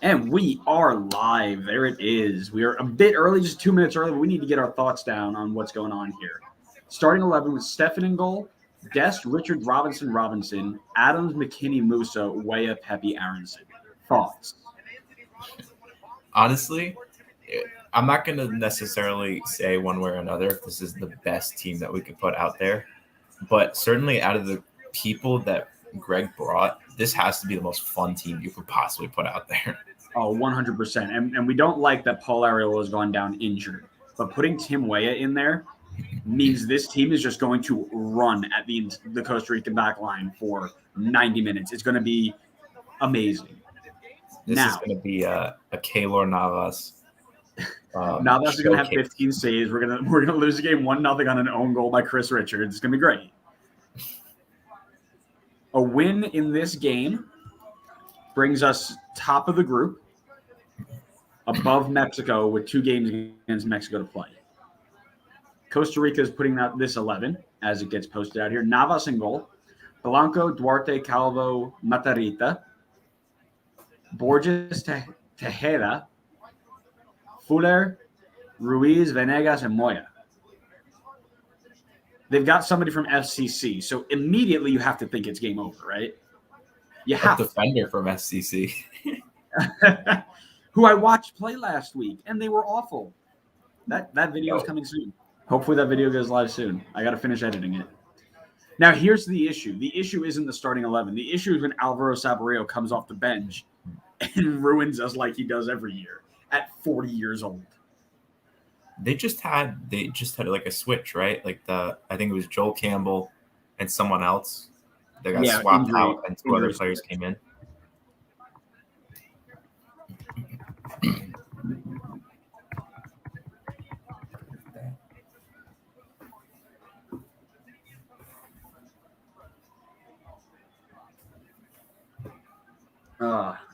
And we are live. There it is. We are a bit early, just 2 minutes early, but we need to get our thoughts down on what's going on here. Starting 11 with Stefan in goal, Dest, Richard, Robinson, Adams, McKinney, Musa, Weah, Pepe, Aronson. Thoughts? Honestly, I'm not going to necessarily say one way or another if this is the best team that we could put out there. But certainly out of the people that Greg brought, this has to be the most fun team you could possibly put out there. Oh, 100%. And we don't like that Paul Arriola has gone down injured. But putting Tim Weah in there means this team is just going to run at the Costa Rican back line for 90 minutes. It's going to be amazing. This is going to be a Keylor Navas. Navas is going to have 15 saves. We're gonna lose the game 1-0 on an own goal by Chris Richards. It's going to be great. A win in this game brings us top of the group, above Mexico with 2 games against Mexico to play. Costa Rica is putting out this 11 as it gets posted out here. Navas in goal. Blanco, Duarte, Calvo, Matarrita. Borges, Tejeda. Fuller, Ruiz, Venegas, and Moya. They've got somebody from FCC, so immediately you have to think it's game over, right? You have a defender from FCC. Who I watched play last week, and they were awful. That video is coming soon. Hopefully that video goes live soon. I got to finish editing it. Now, here's the issue. The issue isn't the starting 11. The issue is when Alvaro Saborio comes off the bench and ruins us like he does every year at 40 years old. They just had like a switch, right? Like I think it was Joel Campbell and someone else. They got swapped out and 2 other players came in.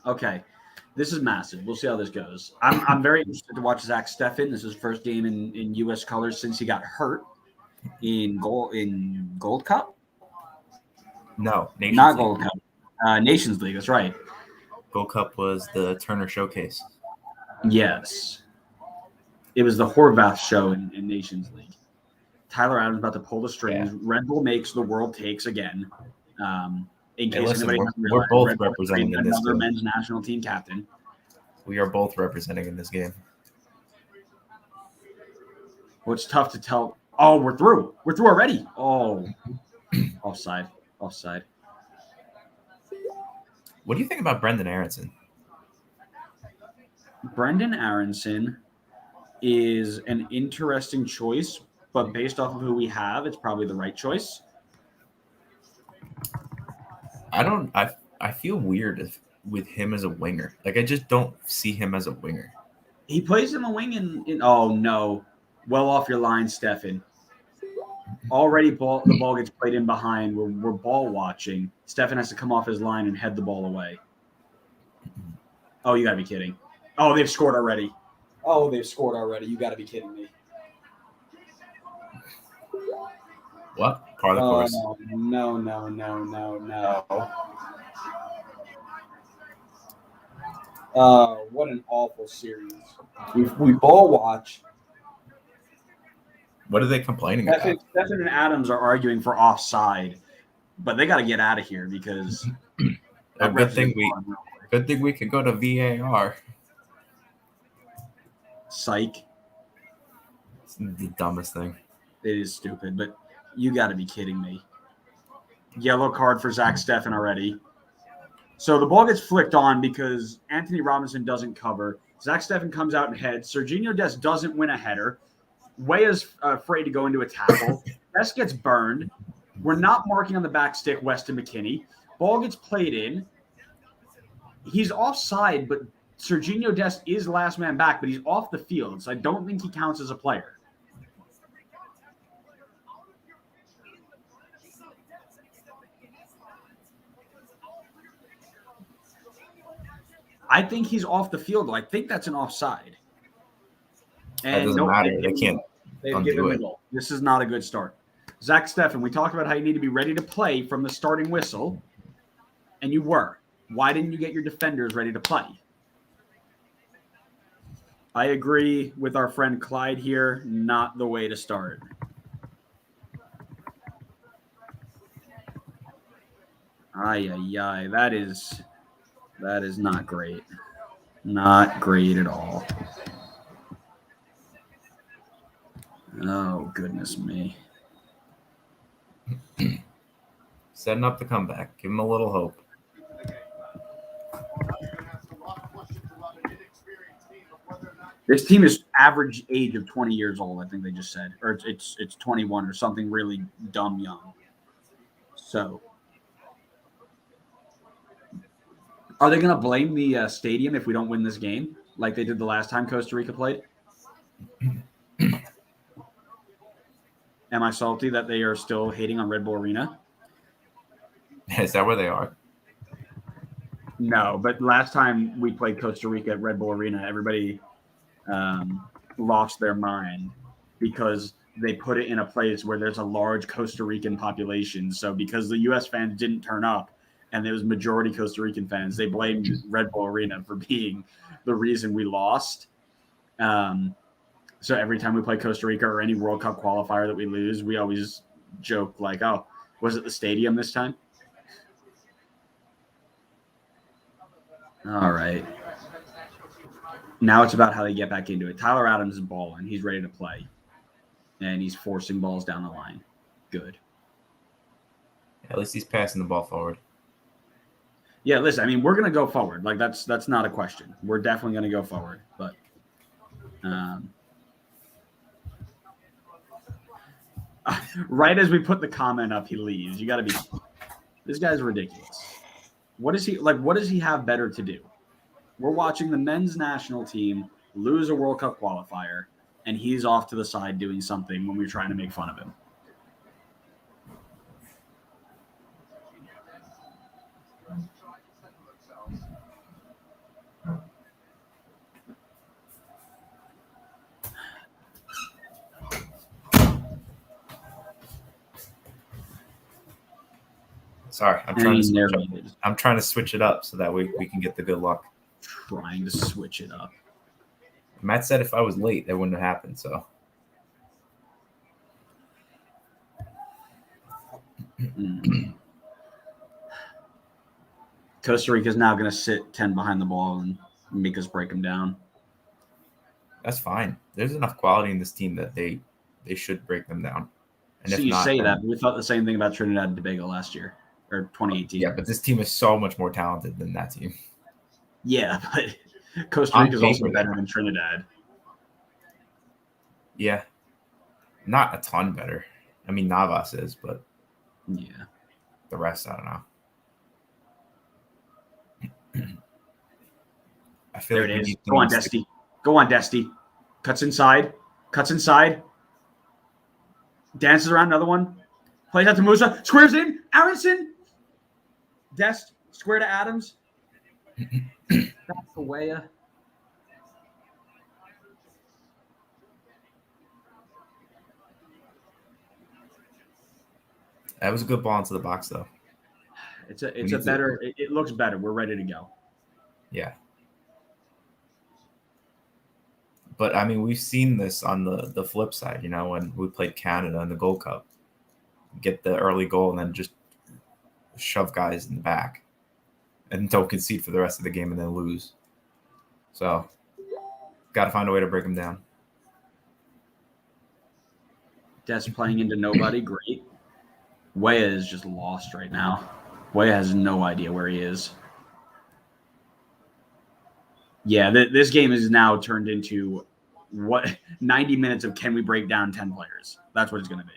Okay. This is massive. We'll see how this goes. I'm very interested to watch Zach Steffen. This is his first game in U.S. colors since he got hurt in Gold Cup. No, not Gold Cup. Nations League. That's right. Gold Cup was the Turner Showcase. Yes, it was the Horvath show in Nations League. Tyler Adams about to pull the strings. Yeah. Red Bull makes the world takes again. In case anybody doesn't realize, we're both representing in this another game. Men's national team captain. We are both representing in this game. Well, it's tough to tell. Oh, we're through. We're through already. Oh, offside. What do you think about Brendan Aronson? Brendan Aronson is an interesting choice, but based off of who we have, it's probably the right choice. I feel weird with him as a winger. Like, I just don't see him as a winger. He plays in the wing in oh no. Well off your line, Stefan. Already the ball gets played in behind. We're ball watching. Stefan has to come off his line and head the ball away. Oh, you gotta be kidding. Oh, they've scored already. You gotta be kidding me. What? Part of the course. No. What an awful series. We ball watch. What are they complaining about? Stefan and Adams are arguing for offside, but they got to get out of here because good thing we could go to VAR. Psych. It's the dumbest thing. It is stupid, but you got to be kidding me. Yellow card for Zach Steffen already. So the ball gets flicked on because Anthony Robinson doesn't cover. Zach Steffen comes out and heads. Serginho Dest doesn't win a header. Weah's afraid to go into a tackle. Dest gets burned. We're not marking on the back stick Weston McKinney. Ball gets played in. He's offside, but Serginho Dest is last man back, but he's off the field, so I don't think he counts as a player. I think he's off the field. I think that's an offside. And that doesn't matter. They can't undo it. This is not a good start. Zach Steffen, we talked about how you need to be ready to play from the starting whistle, and you were. Why didn't you get your defenders ready to play? I agree with our friend Clyde here. Not the way to start. Ay, ay, ay. That is not great. Not great at all. Oh, goodness me. Setting up the comeback. Give him a little hope. This team is average age of 20 years old, I think they just said. Or it's 21 or something really dumb young. So, are they going to blame the stadium if we don't win this game like they did the last time Costa Rica played? Am I salty that they are still hating on Red Bull Arena? Is that where they are? No, but last time we played Costa Rica at Red Bull Arena, everybody lost their mind because they put it in a place where there's a large Costa Rican population. So because the U.S. fans didn't turn up and there was majority Costa Rican fans, they blamed Red Bull Arena for being the reason we lost. So every time we play Costa Rica or any World Cup qualifier that we lose, we always joke like, oh, was it the stadium this time? All right. Now it's about how they get back into it. Tyler Adams is balling. He's ready to play. And he's forcing balls down the line. Good. At least he's passing the ball forward. Yeah, listen, I mean, we're going to go forward. Like, that's not a question. We're definitely going to go forward. But right as we put the comment up, he leaves. You got to be – this guy's ridiculous. What does he have better to do? We're watching the men's national team lose a World Cup qualifier, and he's off to the side doing something when we're trying to make fun of him. Sorry, I'm trying to switch it up so that we can get the good luck. Trying to switch it up. Matt said if I was late, that wouldn't have happened. So. Costa Rica is now going to sit 10 behind the ball and make us break them down. That's fine. There's enough quality in this team that they should break them down. And so if you not, say that, but we thought the same thing about Trinidad and Tobago last year or 2018. Yeah, but this team is so much more talented than that team. Yeah, but Costa Rica is also better than Trinidad. Yeah, not a ton better. I mean, Navas is, but yeah, the rest, I don't know. I feel there like it is. Go on, Dusty. Go on, Dusty. Cuts inside. Dances around another one. Plays out to Musa. Squares in. Aronson. Dest. Square to Adams. That's the way. That was a good ball into the box, though. It's a better. It looks better. We're ready to go. Yeah. But, I mean, we've seen this on the flip side, you know, when we played Canada in the Gold Cup. Get the early goal and then just shove guys in the back and don't concede for the rest of the game and then lose. So, got to find a way to break them down. Des playing into nobody, great. Weah is just lost right now. Weah has no idea where he is. Yeah, this game is now turned into 90 minutes of can we break down 10 players? That's what it's going to be.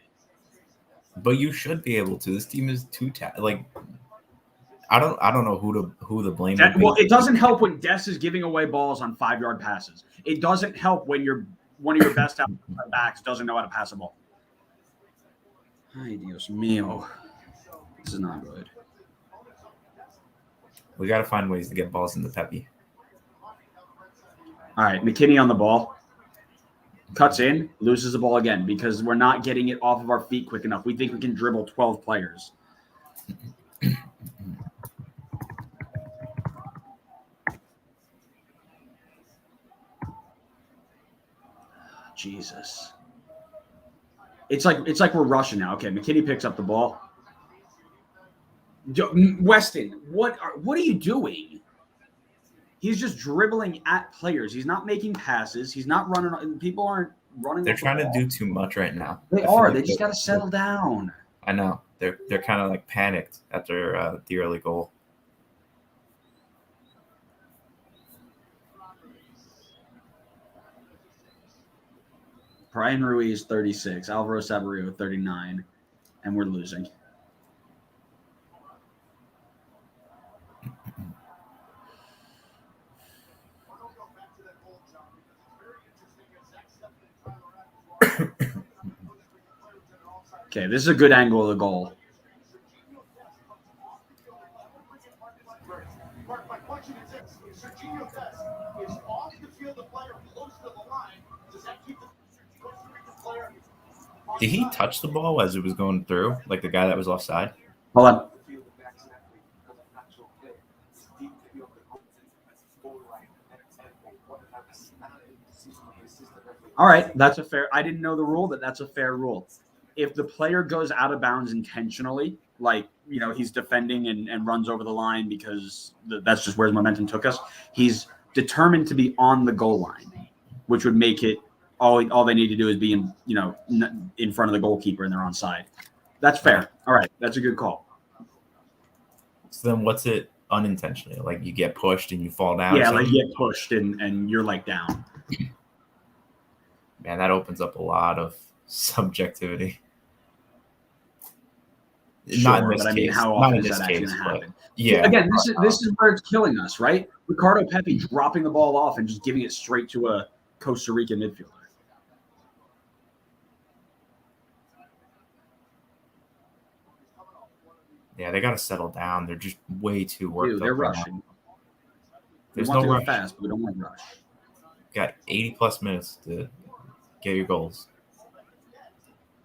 But you should be able to. This team is too I don't know who the blame would be. Well, it doesn't help when Des is giving away balls on 5-yard passes. It doesn't help when one of your best backs doesn't know how to pass a ball. Ay, Dios mío. This is not good. We got to find ways to get balls into Pepe. All right, McKinney on the ball. Cuts in, loses the ball again because we're not getting it off of our feet quick enough. We think we can dribble 12 players. Jesus. It's like we're rushing now. Okay, McKinney picks up the ball. Weston, what are you doing? He's just dribbling at players. He's not making passes. He's not running. People aren't running. They're trying to do too much right now. They are. They just got to settle down. I know. They're kind of like panicked after the early goal. Brian Ruiz 36, Alvaro Saborio 39, and we're losing. Okay, this is a good angle of the goal. Did he touch the ball as it was going through, like the guy that was offside? Hold on. All right, that's a fair. I didn't know the rule, but that's a fair rule. If the player goes out of bounds intentionally, like he's defending and runs over the line because that's just where his momentum took us, he's determined to be on the goal line, which would make it all they need to do is be in front of the goalkeeper and they're onside. That's fair. All right, that's a good call. So then, what's it unintentionally? Like you get pushed and you fall down. Yeah, like you get pushed and you're like down. Man, that opens up a lot of subjectivity. Sure, not in this but case. I mean, how often is that actually going to happen? Yeah. Again, this is where it's killing us, right? Ricardo Pepi dropping the ball off and just giving it straight to a Costa Rica midfielder. Yeah, they got to settle down. They're just way too worked up. They're rushing. There's no rush. Fast, but we don't want to rush. Got 80-plus minutes to get your goals.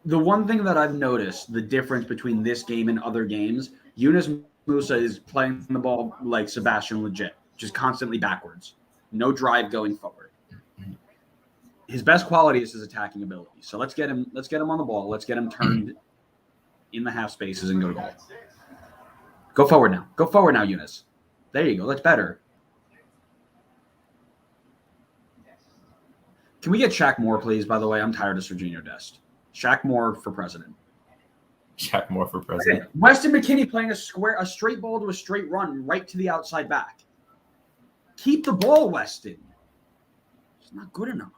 The one thing that I've noticed, the difference between this game and other games, Yunus Musa is playing the ball like Sebastian Legit, just constantly backwards. No drive going forward. His best quality is his attacking ability. So let's get him on the ball. Let's get him turned in the half spaces and go to goal. Go forward now. Go forward now, Yunus. There you go. That's better. Can we get Shaq Moore, please? By the way, I'm tired of Serginho Dest. Shaq Moore for president. Shaq Moore for president. Weston McKinney playing a straight ball to a straight run right to the outside back. Keep the ball, Weston. It's not good enough.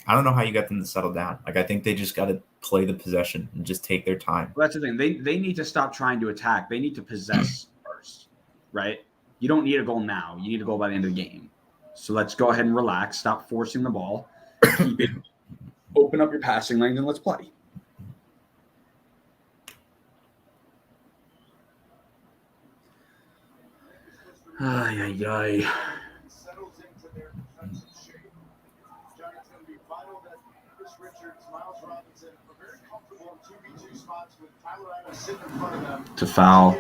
I don't know how you got them to settle down. Like I think they just got to play the possession and just take their time. Well, that's the thing. They need to stop trying to attack. They need to possess first, right? You don't need a goal now. You need a goal by the end of the game. So let's go ahead and relax. Stop forcing the ball. Keep it. Open up your passing lanes and let's play. Ay, ay, ay. To foul.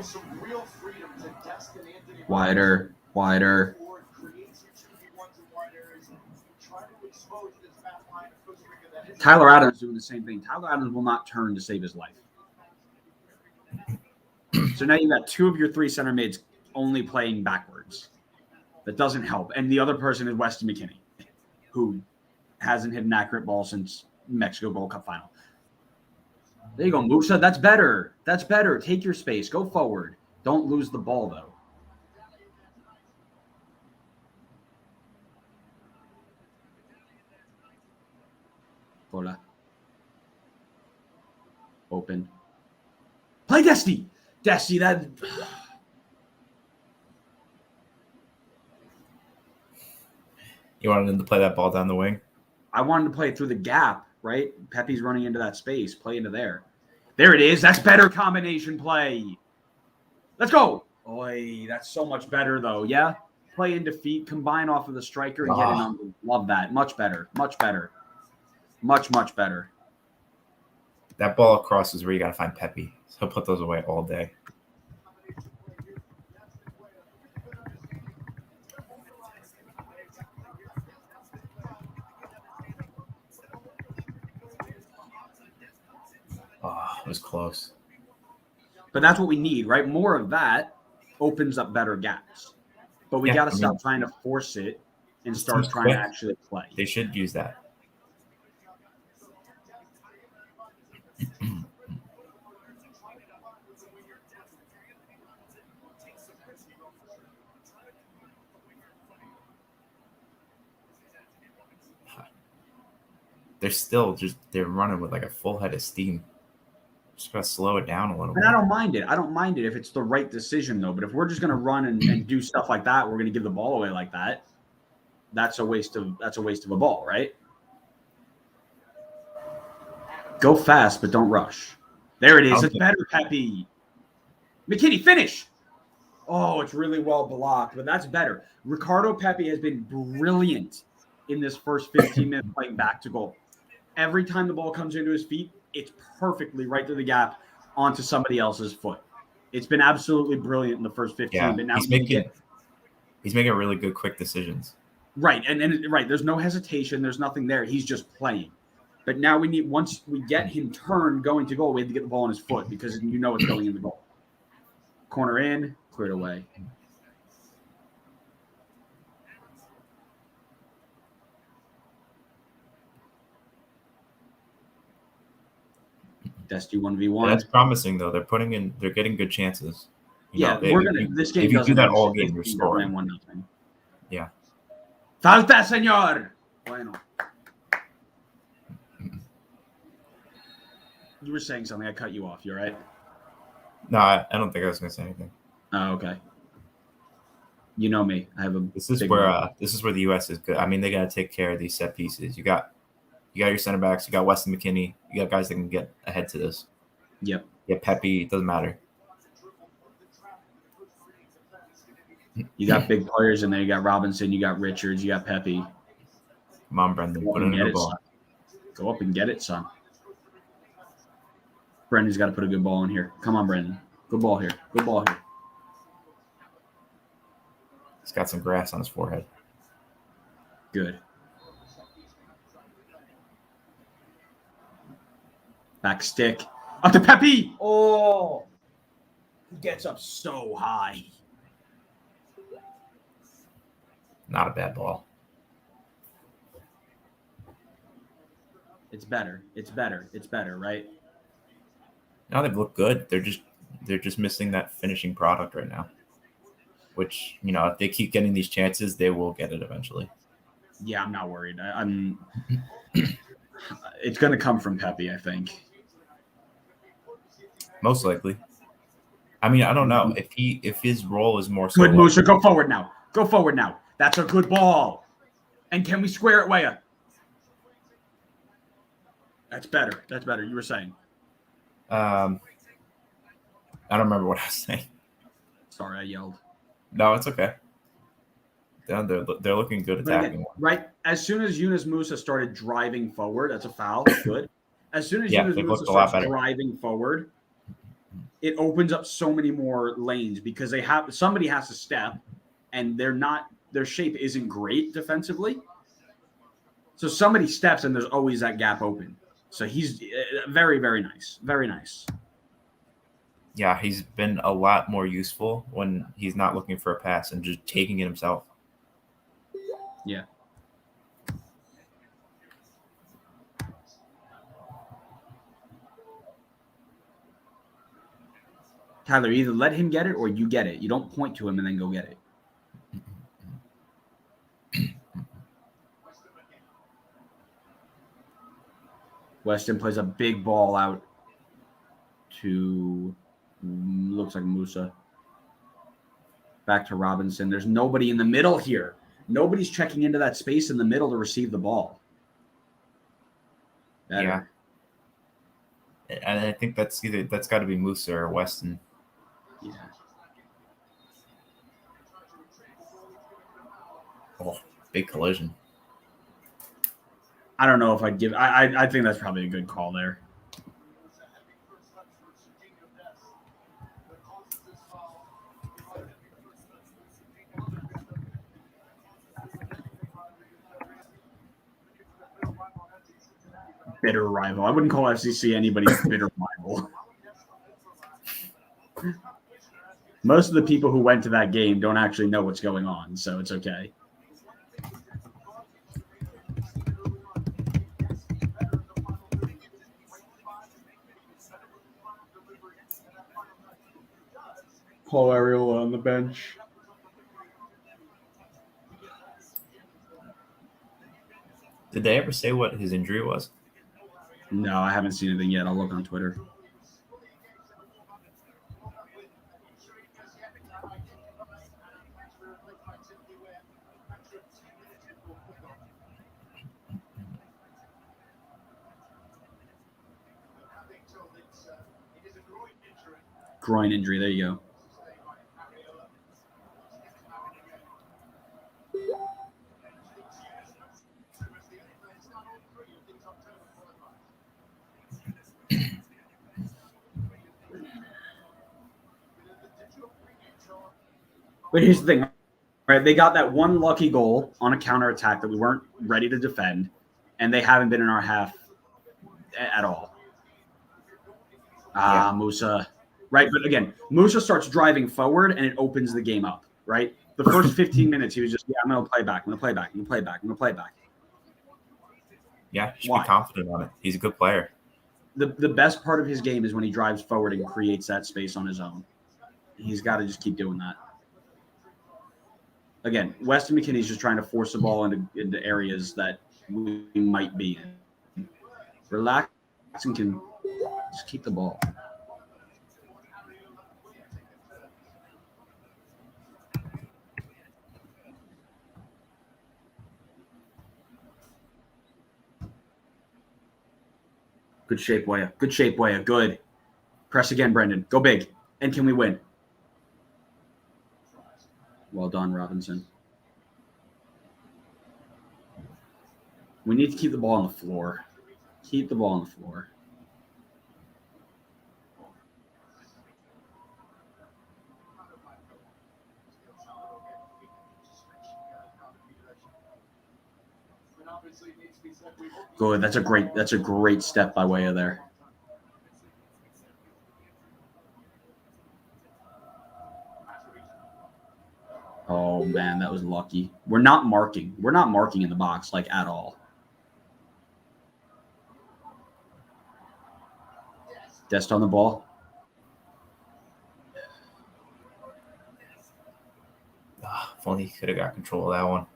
Wider. Tyler Adams doing the same thing. Tyler Adams will not turn to save his life. So now you've got two of your three center mids only playing backwards. That doesn't help. And the other person is Weston McKinney, who hasn't hit an accurate ball since Mexico Gold Cup final. There you go, Musa. That's better. Take your space. Go forward. Don't lose the ball, though. Bola. Open. Play Destiny. That. You wanted him to play that ball down the wing? I wanted to play it through the gap, right? Pepe's running into that space. Play into there. There it is. That's better combination play. Let's go. Oy, that's so much better, though. Yeah? Play in defeat, combine off of the striker, and get in on. Love that. Much better. Much better. Much better. That ball across is where you got to find Pepe. He'll put those away all day. was close. But that's what we need, right? More of that opens up better gaps. But we got to stop trying to force it and start trying to actually play. They should use that. They're running with like a full head of steam. Just gotta slow it down a little bit. And I don't mind it. I don't mind it if it's the right decision, though. But if we're just gonna run and do stuff like that, we're gonna give the ball away like that. That's a waste of a ball, right? Go fast, but don't rush. There it is. It's better, Pepe. McKinney, finish. Oh, it's really well blocked, but that's better. Ricardo Pepe has been brilliant in this first 15 minutes playing back to goal. Every time the ball comes into his feet, it's perfectly right through the gap onto somebody else's foot. It's been absolutely brilliant in the first 15. Yeah, but now he's making really good, quick decisions. Right, and right. There's no hesitation. There's nothing there. He's just playing. But now once we get him turned going to goal, we have to get the ball on his foot because it's going in the goal. Corner in, cleared away. Dusty 1v1. Yeah, that's promising though. They're getting good chances. This game. If you do that all game, you're scoring. 1-0. Yeah. Falta, señor. Bueno. You were saying something. I cut you off. You're right. No, I don't think I was going to say anything. Oh, okay. You know me. I have a. This is where the U.S. is good. I mean, they got to take care of these set pieces. You got your center backs. You got Weston McKinney. You got guys that can get ahead to this. Yep. Yeah, Pepe. It doesn't matter. You got big players in there. You got Robinson. You got Richards. You got Pepe. Come on, Brendan. Put in a ball. Go up and get it, son. Brendan's got to put a good ball in here. Come on, Brendan. Good ball here. Good ball here. He's got some grass on his forehead. Good. Back stick. Up to Pepe. Oh. He gets up so high. Not a bad ball. It's better. It's better. It's better, right? Now they've looked good. They're just missing that finishing product right now. Which, if they keep getting these chances, they will get it eventually. Yeah, I'm not worried. It's going to come from Pepe, I think. Most likely. I mean, I don't know if his role is more. Good, Musa. Go forward now. Go forward now. That's a good ball. And can we square it, Weah? That's better. That's better. You were saying. I don't remember what I was saying. Sorry, I yelled. No, it's okay. They're looking good attacking. Again, right? As soon as Yunus Musa started driving forward, that's a foul. Good. As soon as Yunus Musa starts driving forward, it opens up so many more lanes because somebody has to step, and their shape isn't great defensively. So somebody steps, and there's always that gap open. So he's very, very nice. Very nice. Yeah, he's been a lot more useful when he's not looking for a pass and just taking it himself. Yeah. Tyler, either let him get it or you get it. You don't point to him and then go get it. Weston plays a big ball out to, looks like Musa. Back to Robinson. There's nobody in the middle here. Nobody's checking into that space in the middle to receive the ball. Better. Yeah. And I think that's got to be Musa or Weston. Yeah. Oh, big collision. I don't know if I'd give. I think that's probably a good call there. Bitter rival. I wouldn't call FCC anybody's bitter rival. Most of the people who went to that game don't actually know what's going on, so it's okay. Paul Arriola on the bench. Did they ever say what his injury was? No, I haven't seen anything yet. I'll look on Twitter. Groin injury. There you go. But here's the thing, right? They got that one lucky goal on a counterattack that we weren't ready to defend, and they haven't been in our half at all. Musa. Right, but again, Musa starts driving forward, and it opens the game up, right? The first 15 minutes, he was just, I'm going to play back. I'm going to play back. I'm going to play back. I'm going to play back. Yeah, you should be confident on it. He's a good player. The best part of his game is when he drives forward and creates that space on his own. He's got to just keep doing that. Again, Weston McKinney's just trying to force the ball into areas that we might be in. Relax and can just keep the ball. Good shape, Waya. Good shape, Waya. Good. Press again, Brendan. Go big. And can we win? Well done, Robinson. We need to keep the ball on the floor. Keep the ball on the floor. Good. That's a great step by way of there. Oh man, that was lucky. We're not marking. We're not marking in the box like at all. Dest on the ball. If only he could have got control of that one.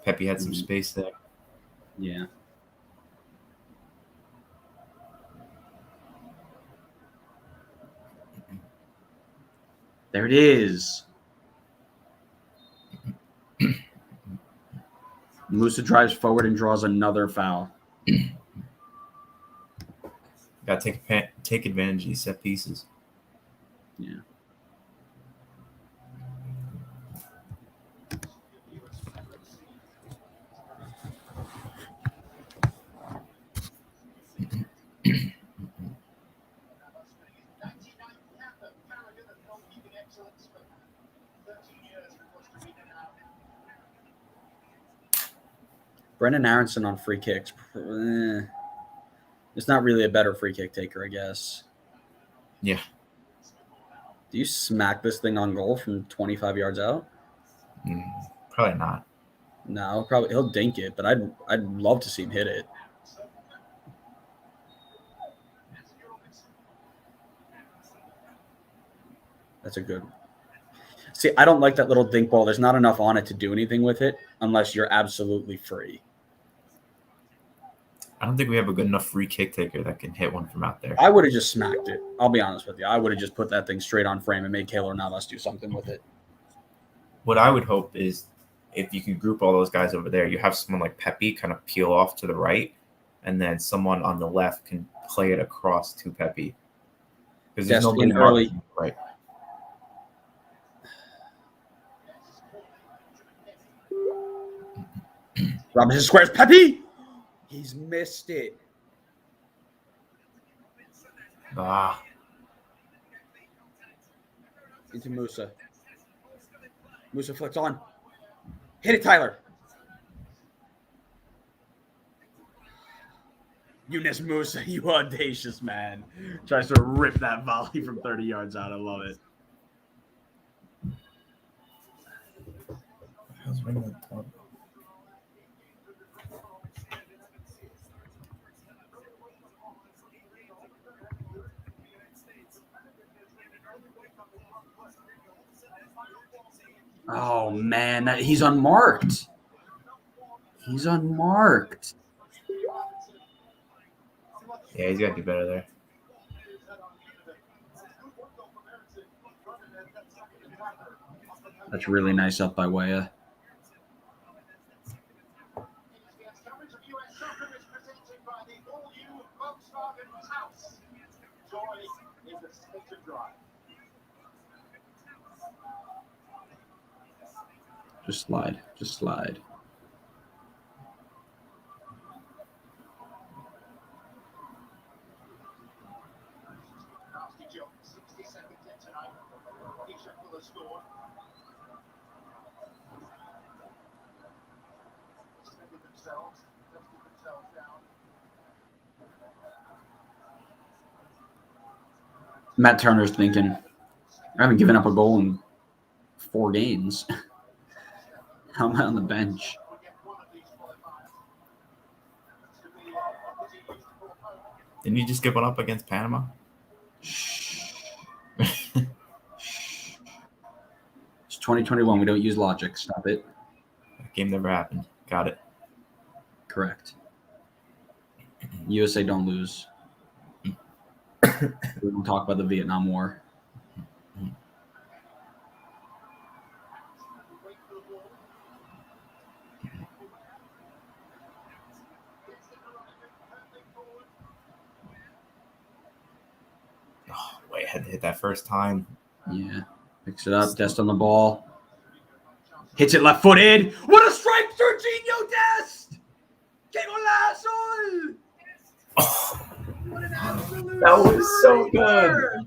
Pepe had some space there. Yeah. There it is. Musa drives forward and draws another foul. Got to take advantage of these set pieces. Yeah. Brendan Aronson on free kicks. It's not really a better free kick taker, I guess. Yeah. Do you smack this thing on goal from 25 yards out? Probably not. No, probably he'll dink it, but I'd love to see him hit it. That's a good. See, I don't like that little dink ball. There's not enough on it to do anything with it unless you're absolutely free. I don't think we have a good enough free kick taker that can hit one from out there. I would have just smacked it. I'll be honest with you. I would have just put that thing straight on frame and made Keylor Navas do something with it. What I would hope is if you can group all those guys over there, you have someone like Pepe kind of peel off to the right, and then someone on the left can play it across to Pepe. Because there's nobody early, right? Robinson squares Pepe. He's missed it. Into Musa. Musa flicks on. Hit it, Tyler. Yunus Musa, you audacious man. Tries to rip that volley from 30 yards out. I love it. Oh, man. He's unmarked. He's unmarked. Yeah, he's got to do better there. That's really nice up by Weah. Just slide. Just slide. Matt Turner's thinking, I haven't given up a goal in 4 games. How am I on the bench? Didn't you just give one up against Panama? Shh. It's 2021. We don't use logic. Stop it. That game never happened. Got it. Correct. USA don't lose. We don't talk about the Vietnam War. Oh, wait, I had to hit that first time. Yeah. Picks it up. Dest on the ball. Hits it left-footed. What a strike, Serginho Dest! Que golazo! Oh, What an absolute that was so striker!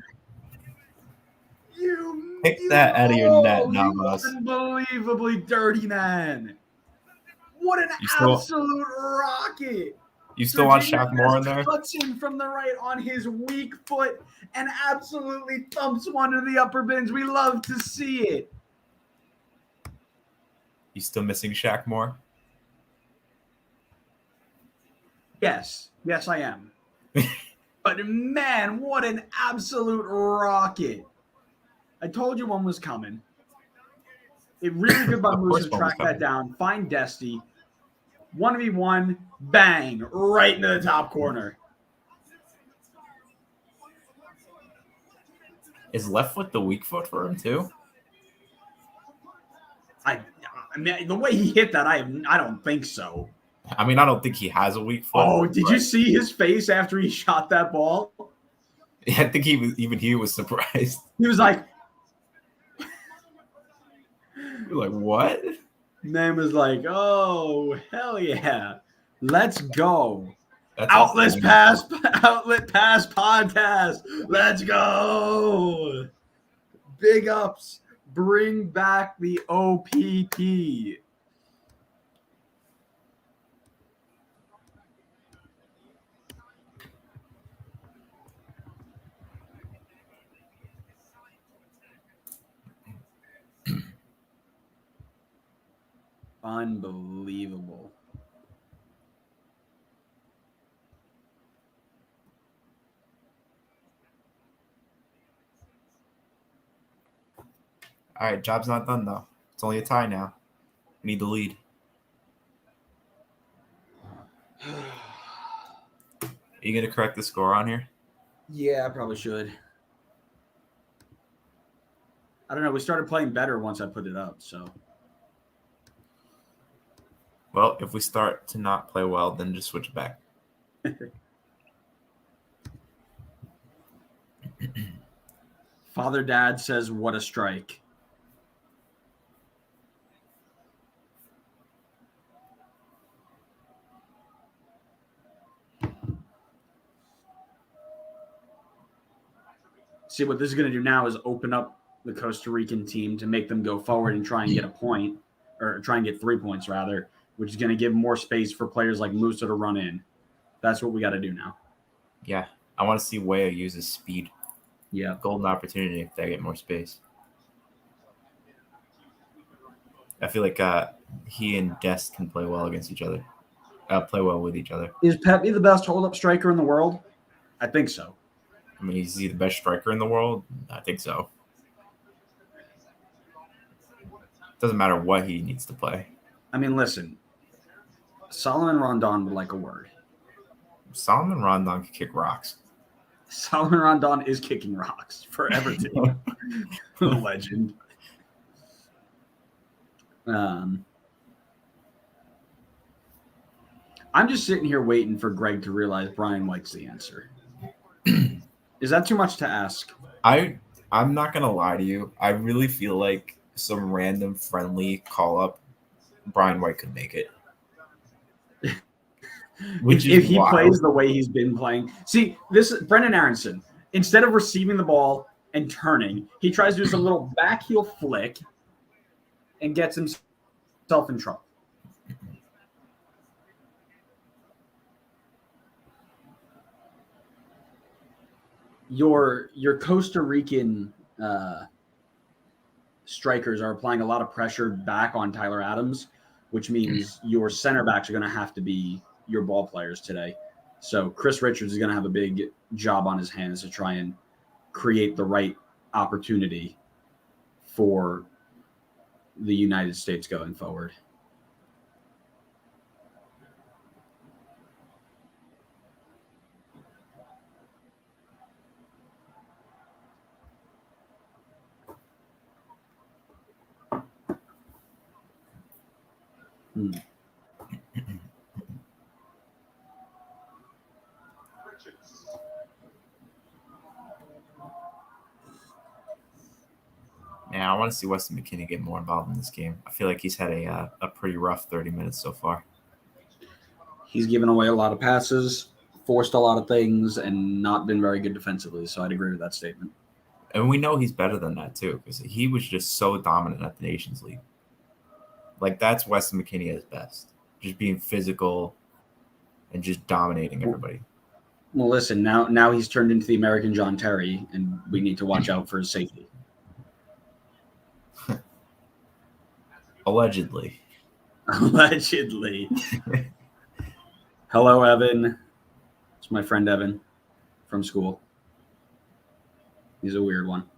good. You Pick that out of your net, Navas. Unbelievably dirty, man. What an absolute rocket. You still want Serginho Shaq Moore in Dest there? cuts in from the right on his weak foot and absolutely thumps one to the upper bins. We love to see it. You still missing Shaq Moore? Yes. Yes, I am. But, man, what an absolute rocket. I told you one was coming. It really good by Of Moose course to one was track that coming. down. Find Desty. 1v1. Bang. Right into the top corner. Is left foot the weak foot for him too? I mean, the way he hit that, I don't think so. I mean, I don't think he has a weak foot. Oh, did you see his face after he shot that ball? I think he was surprised. He was like, You're like, what? man was like, oh, hell yeah. Let's go. That's Outlet awesome. Pass podcast. Let's go. Big ups. Bring back the OPP. Unbelievable. All right, job's not done though. It's only a tie now. We need the lead. Are you gonna correct the score on here? Yeah, I probably should. I don't know. We started playing better once I put it up, so. Well, if we start to not play well, then just switch it back. Father Dad says, what a strike. See, what this is going to do now is open up the Costa Rican team to make them go forward and try and get a point, or try and get 3 points, rather, which is going to give more space for players like Musa to run in. That's what we got to do now. Yeah, I want to see Weah use his speed. Yeah. Golden opportunity if they get more space. I feel like he and Dest can play well against each other. Play well with each other. Is Pepe the best hold-up striker in the world? I think so. I mean, is he the best striker in the world? I think so. Doesn't matter what he needs to play. I mean, listen, Solomon Rondon would like a word. Solomon Rondon can kick rocks. Solomon Rondon is kicking rocks for Everton. Legend. I'm just sitting here waiting for Greg to realize Brian likes the answer. Is that too much to ask? I'm not gonna lie to you. I really feel like some random friendly call up, Brian White could make it. If he plays the way he's been playing. See, this Brendan Aronson, instead of receiving the ball and turning, he tries to do some little back heel flick and gets himself in trouble. Your Costa Rican strikers are applying a lot of pressure back on Tyler Adams, which means your center backs are going to have to be your ball players today. So Chris Richards is going to have a big job on his hands to try and create the right opportunity for the United States going forward. Yeah, I want to see Weston McKennie get more involved in this game. I feel like he's had a pretty rough 30 minutes so far. He's given away a lot of passes, forced a lot of things, and not been very good defensively. So I'd agree with that statement. And we know he's better than that too, because he was just so dominant at the Nations League. Like, that's Weston McKennie at his best. Just being physical and just dominating everybody. Well, listen, now he's turned into the American John Terry, and we need to watch out for his safety. Allegedly. Allegedly. Hello, Evan. It's my friend Evan from school. He's a weird one,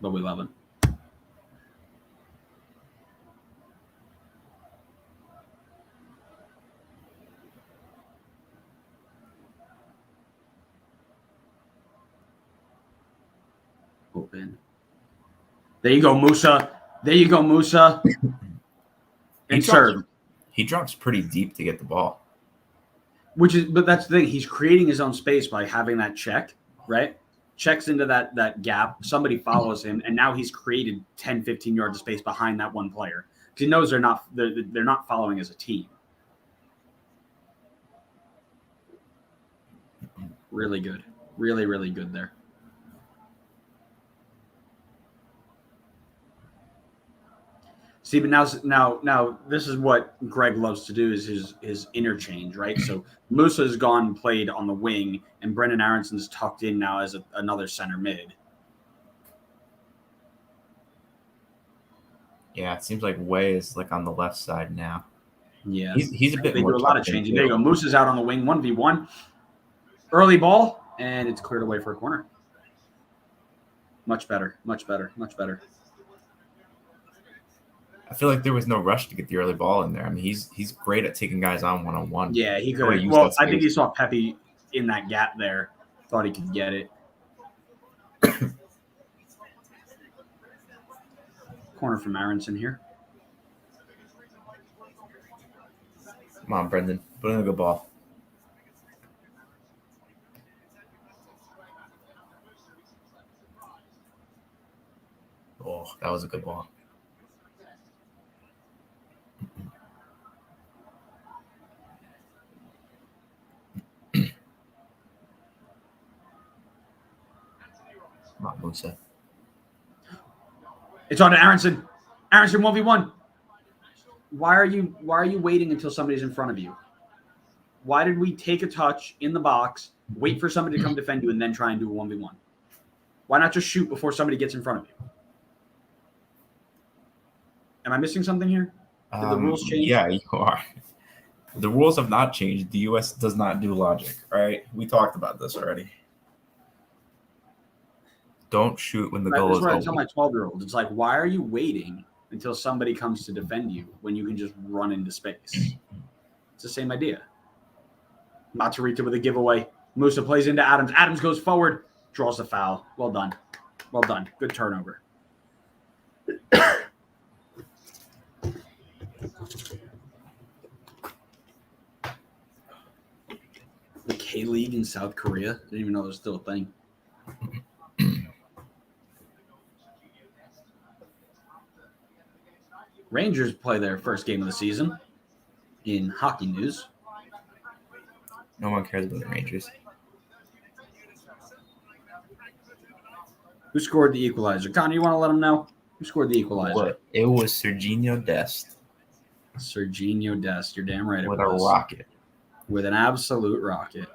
but we love him. Open. There you go, Musa. There you go, Musa. And serve. He drops pretty deep to get the ball. But that's the thing. He's creating his own space by having that check, right? Checks into that gap. Somebody follows him, and now he's created 10, 15 yards of space behind that one player. Because he knows they're not following as a team. Really good. Really, really good there. See, but now this is what Greg loves to do, is his interchange, right? So Musa has gone and played on the wing, and Brendan Aronson's tucked in now as another center mid. Yeah, it seems like Way is like on the left side now. Yeah, he's a bit. They more do a lot of changing. There you go. Musa's out on the wing, 1v1, early ball, and it's cleared away for a corner. Much better, much better, much better. I feel like there was no rush to get the early ball in there. I mean, he's great at taking guys on one-on-one. Yeah, he could. Well, I think he saw Pepe in that gap there. Thought he could get it. Corner from Aronson here. Come on, Brendan. Put in a good ball. Oh, that was a good ball. Come on, Musa. It's on to Aronson. Aronson 1v1. Why are you waiting until somebody's in front of you? Why did we take a touch in the box, wait for somebody to come defend you, and then try and do a 1v1? Why not just shoot before somebody gets in front of you? Am I missing something here? Did the rules change? Yeah, you are. The rules have not changed. The U.S. does not do logic. All right, we talked about this already. Don't shoot when the goal That's is what I tell open. my 12-year-old. It's like, why are you waiting until somebody comes to defend you when you can just run into space? It's the same idea. Matarrita with a giveaway. Musa plays into Adams. Adams goes forward, draws the foul. Well done. Well done. Good turnover. The K-League in South Korea. Didn't even know it was still a thing. Rangers play their first game of the season in hockey news. No one cares about the Rangers. Who scored the equalizer? Connor, you want to let them know? Who scored the equalizer? What? It was Serginho Dest Serginho Dest. You're damn right it with was. a rocket. With an absolute rocket.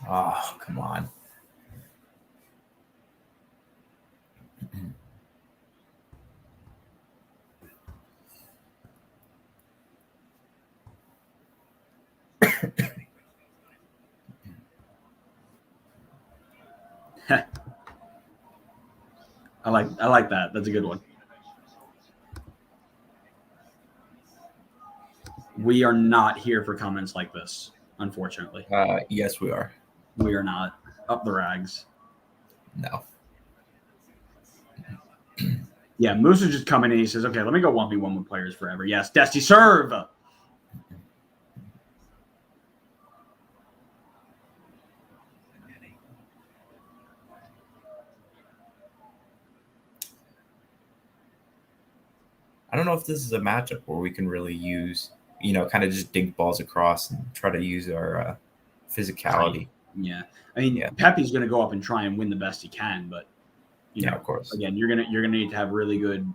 Oh, come on. I like that. That's a good one. We are not here for comments like this, unfortunately. Yes, we are. We are not. Up the rags. No. Yeah, Moose is just coming in. He says, okay, let me go 1v1 with players forever. Yes, Dusty, serve. I don't know if this is a matchup where we can really use, kind of just dink balls across and try to use our physicality. Yeah. I mean, Yeah. Pepe's going to go up and try and win the best he can, but Yeah, of course. Again, you're gonna need to have really good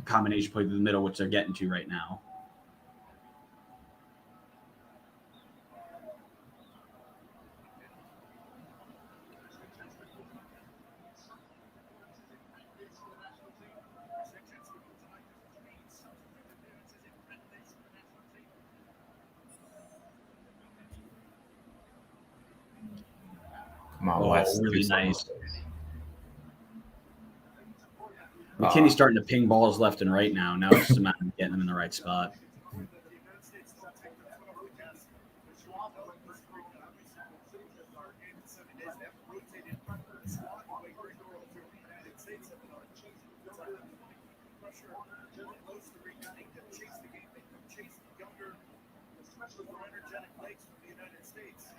combination play through the middle, which they're getting to right now. Come on, West. Really nice. McKinney's starting to ping balls left and right now. Now it's just a matter of getting them in the right spot.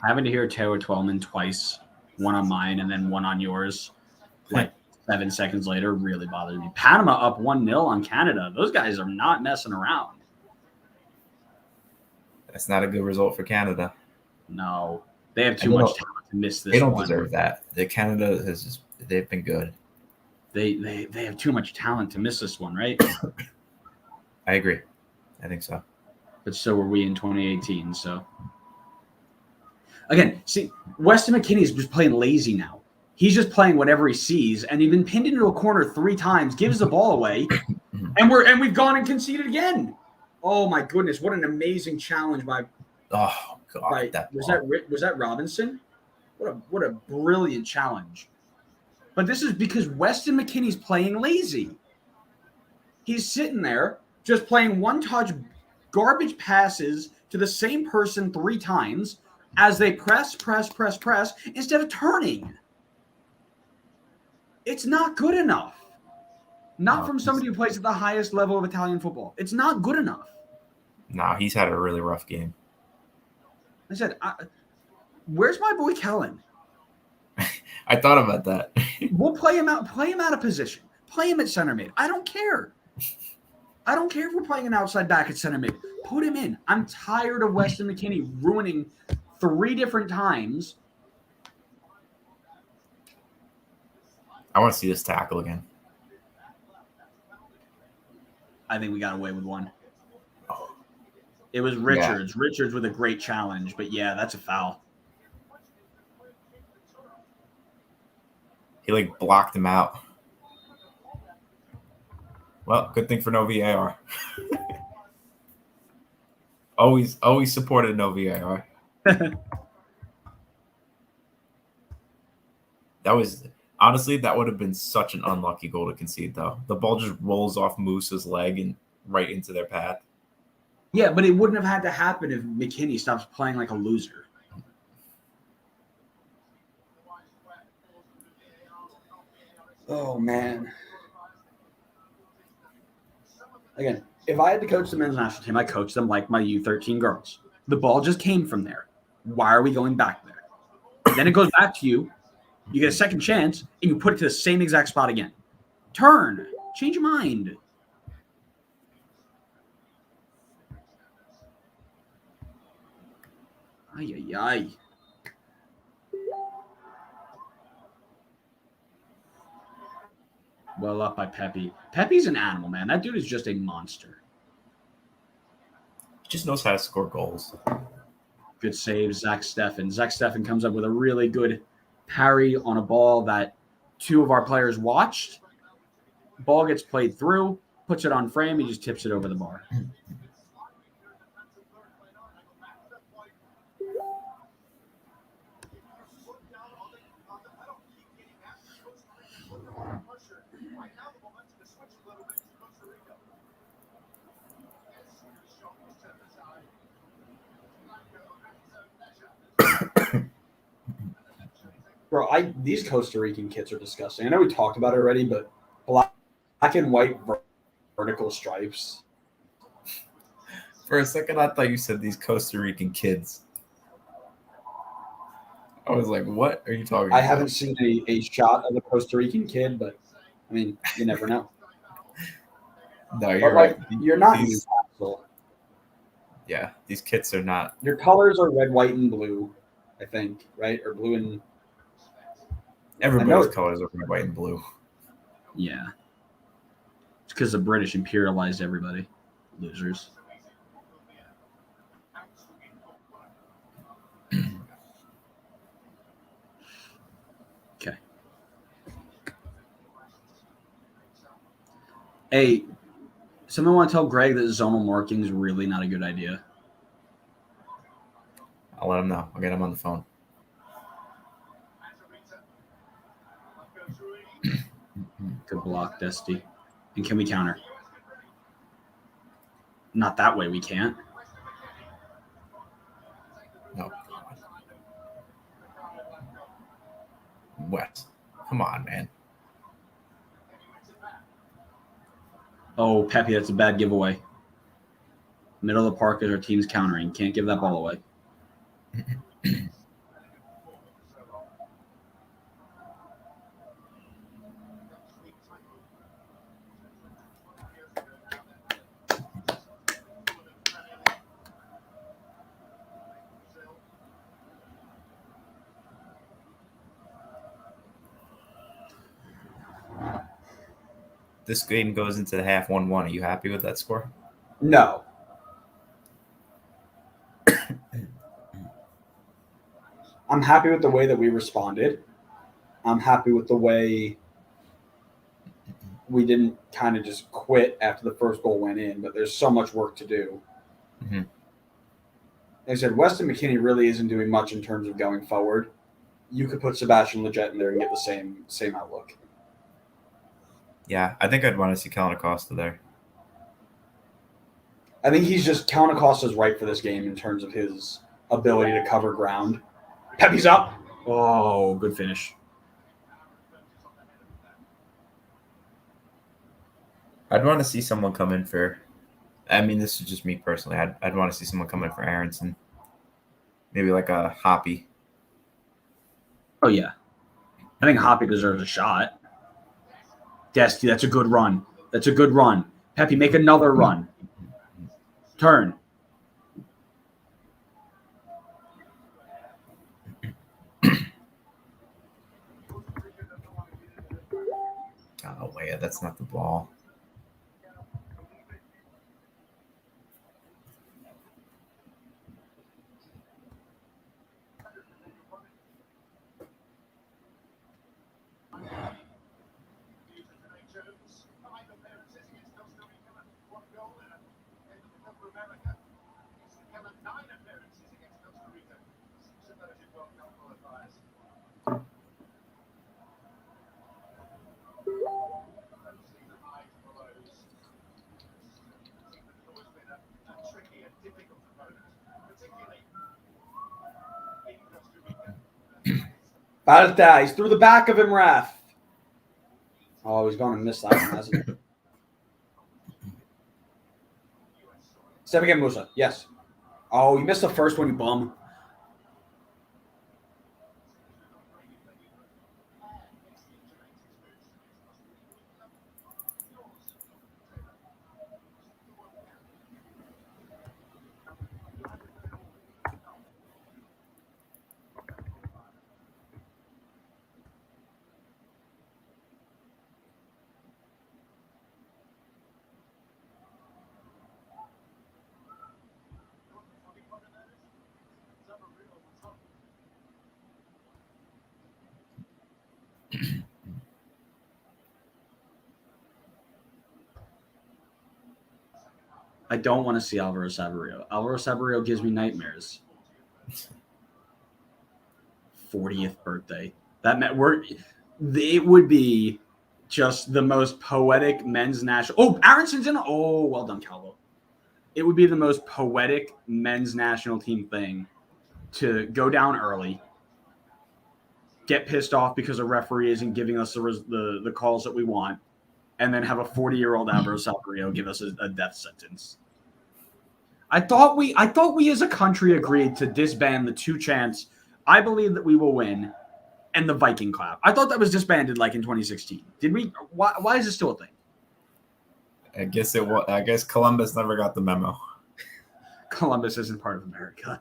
Having to hear Taylor Twellman twice, one on mine and then one on yours, like 7 seconds later, really bothered me. Panama up 1-0 on Canada. Those guys are not messing around. That's not a good result for Canada. No, they have too much talent to miss this. They don't deserve that. Canada they've been good. They have too much talent to miss this one, right? I agree. I think so. But so were we in 2018. So again, see, Weston McKennie is just playing lazy now. He's just playing whatever he sees, and he's been pinned into a corner 3 times, gives the ball away, and we've gone and conceded again. Oh my goodness, what an amazing challenge by was that Robinson? What a brilliant challenge. But this is because Weston McKennie's playing lazy. He's sitting there just playing one-touch garbage passes to the same person 3 times as they press instead of turning. It's not good enough. Not from somebody who plays at the highest level of Italian football. It's not good enough. No, he's had a really rough game. I said, where's my boy Kellen? I thought about that. We'll play him out of position. Play him at center mid. I don't care. I don't care if we're playing an outside back at center mid. Put him in. I'm tired of Weston McKennie ruining 3 different times. I want to see this tackle again. I think we got away with one. It was Richards. Yeah. Richards with a great challenge, but yeah, that's a foul. He like blocked him out. Well, good thing for no VAR. always supported no VAR. That was honestly that would have been such an unlucky goal to concede though. The ball just rolls off Moose's leg and right into their path. Yeah, but it wouldn't have had to happen if McKinney stops playing like a loser. Oh, man. Again, if I had to coach the men's national team, I coach them like my U13 girls. The ball just came from there. Why are we going back there? Then it goes back to you. You get a second chance, and you put it to the same exact spot again. Turn. Change your mind. Ay, ay, ay. Well up by Pepe. Pepe's an animal, man. That dude is just a monster. He just knows how to score goals. Good save, Zach Steffen. Zach Steffen comes up with a really good parry on a ball that two of our players watched. Ball gets played through, puts it on frame, he just tips it over the bar. Bro, these Costa Rican kits are disgusting. I know we talked about it already, but black and white vertical stripes. For a second, I thought you said these Costa Rican kids. I was like, what are you talking about? I haven't seen a shot of a Costa Rican kid, but, I mean, you never know. No, you're right. right. You're not Newcastle. Yeah, these kits are not. Your colors are red, white, and blue, I think, right? Or blue and... Everybody's colors are red, white, and blue. Yeah. It's because the British imperialized everybody. Losers. Okay. Hey, someone want to tell Greg that zonal marking is really not a good idea? I'll let him know. I'll get him on the phone. Good block, Dusty. And can we counter? Not that way, we can't. No. Wet. Come on, man. Oh, Pepe, that's a bad giveaway. Middle of the park is our team's countering. Can't give that ball away. This game goes into the half 1-1. Are you happy with that score? No. I'm happy with the way that we responded. I'm happy with the way we didn't kind of just quit after the first goal went in, but there's so much work to do. Mm-hmm. Like I said, Weston McKinney really isn't doing much in terms of going forward. You could put Sebastian Lletget in there and get the same outlook. Yeah, I think I'd want to see Costa there. I think he's just Costa's right for this game in terms of his ability to cover ground. Pepe's up. Oh, good finish. I'd want to see someone come in for. I mean, this is just me personally. I'd want to see someone come in for Aronson. Maybe like a Hoppy. Oh, yeah. I think Hoppy deserves a shot. Dusty, that's a good run. That's a good run. Pepe, make another run. Turn. Oh, wait, that's not the ball. Balta, he's through the back of him, ref. Oh, he's going to miss that one, hasn't he? Step again, Musa. Yes. Oh, you missed the first one, you bum. I don't want to see Alvaro Saborio. Alvaro Saborio gives me nightmares. 40th birthday. It would be just the most poetic men's national. Oh, Aronson's in. Oh, well done, Calvo. It would be the most poetic men's national team thing to go down early, get pissed off because a referee isn't giving us the calls that we want, and then have a 40-year-old Alvaro Saborio give us a death sentence. I thought we as a country agreed to disband the two chants, I believe that we will win, and the Viking clap. I thought that was disbanded like in 2016. Did we? Why is it still a thing? I guess it was. I guess Columbus never got the memo. Columbus isn't part of America.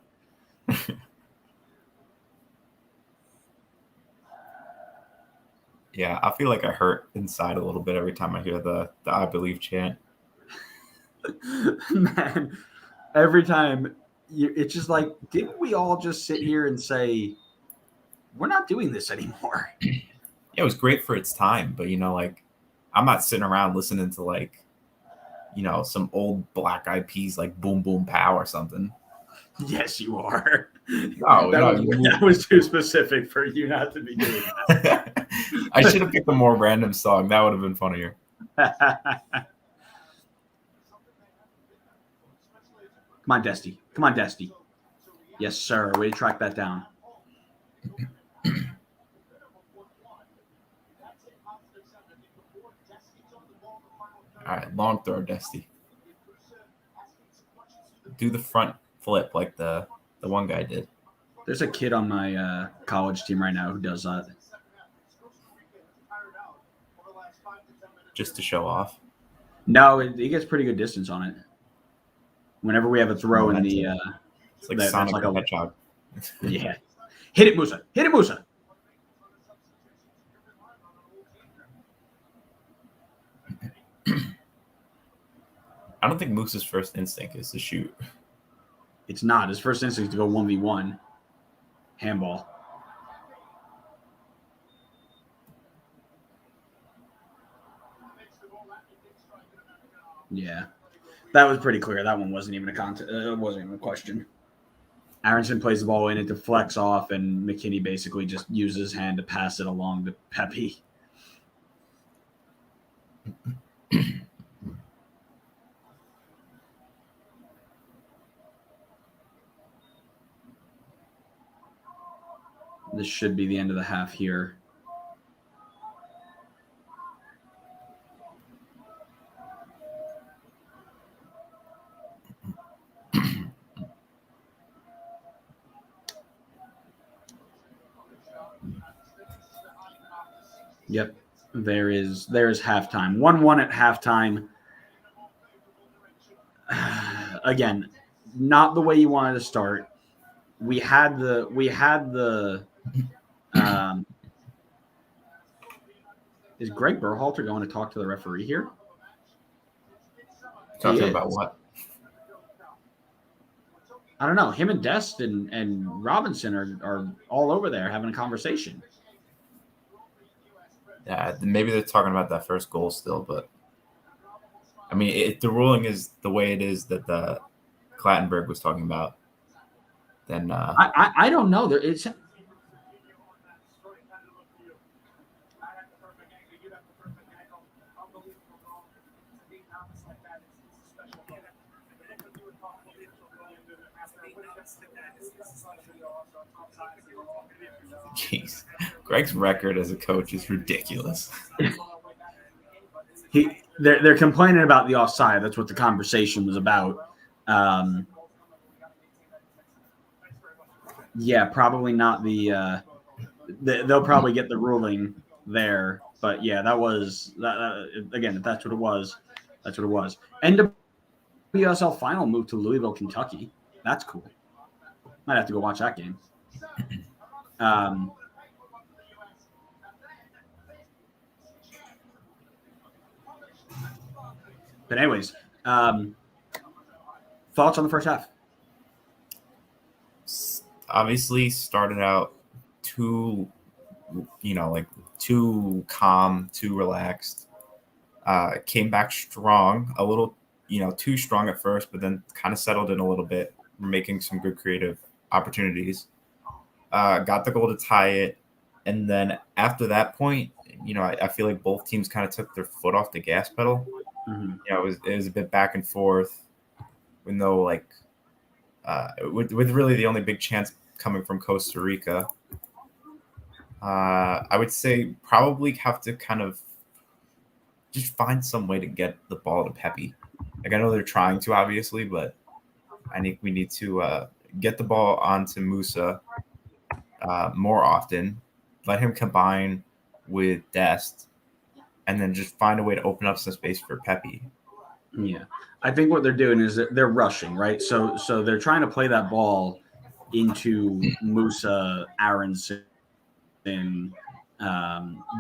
Yeah, I feel like I hurt inside a little bit every time I hear the I believe chant. Man, every time it's just like, didn't we all just sit here and say, we're not doing this anymore? Yeah, it was great for its time, but like I'm not sitting around listening to like, some old Black Eyed Peas like Boom Boom Pow or something. Yes, you are. No, that was too specific for you not to be doing that. I should have picked a more random song. That would have been funnier. Come on, Desty. Come on, Desty. Yes, sir. Way to track that down. All right, long throw, Desty. Do the front flip like the one guy did. There's a kid on my college team right now who does that. Just to show off? No, he gets pretty good distance on it. Whenever we have a throw in the... it's like Sonic the Hedgehog. Yeah. Hit it, Musa. Hit it, Musa. I don't think Moose's first instinct is to shoot. It's not. His first instinct is to go 1v1. Handball. Yeah. That was pretty clear. That one wasn't even a contest. It wasn't even a question. Aronson plays the ball in, it deflects off, and McKinney basically just uses his hand to pass it along to Pepe. This should be the end of the half here. Yep. There is halftime. 1-1 at halftime. Again, not the way you wanted to start. We had the is Greg Berhalter going to talk to the referee here? Talking about what? I don't know. Him and Dest and Robinson are all over there having a conversation. Yeah, maybe they're talking about that first goal still, but I mean, the ruling is the way it is that Clattenburg was talking about, then I don't know. It's jeez, Greg's record as a coach is ridiculous. They're complaining about the offside. That's what the conversation was about. Yeah, probably not they'll probably get the ruling there, but yeah, that was that again. If that's what it was, that's what it was. NWSL final moved to Louisville, Kentucky. That's cool. Might have to go watch that game. But anyways, thoughts on the first half? Obviously, started out too calm, too relaxed. Came back strong, a little, too strong at first, but then kind of settled in a little bit, making some good creative opportunities. Got the goal to tie it. And then after that point, I feel like both teams kind of took their foot off the gas pedal. Mm-hmm. It was a bit back and forth, with no with really the only big chance coming from Costa Rica. I would say probably have to kind of just find some way to get the ball to Pepe. Like, I know they're trying to, obviously, but I think we need to get the ball onto Musa more often, let him combine with Dest, and then just find a way to open up some space for Pepe. Yeah, I think what they're doing is that they're rushing, right? So they're trying to play that ball into Musa, Aronson,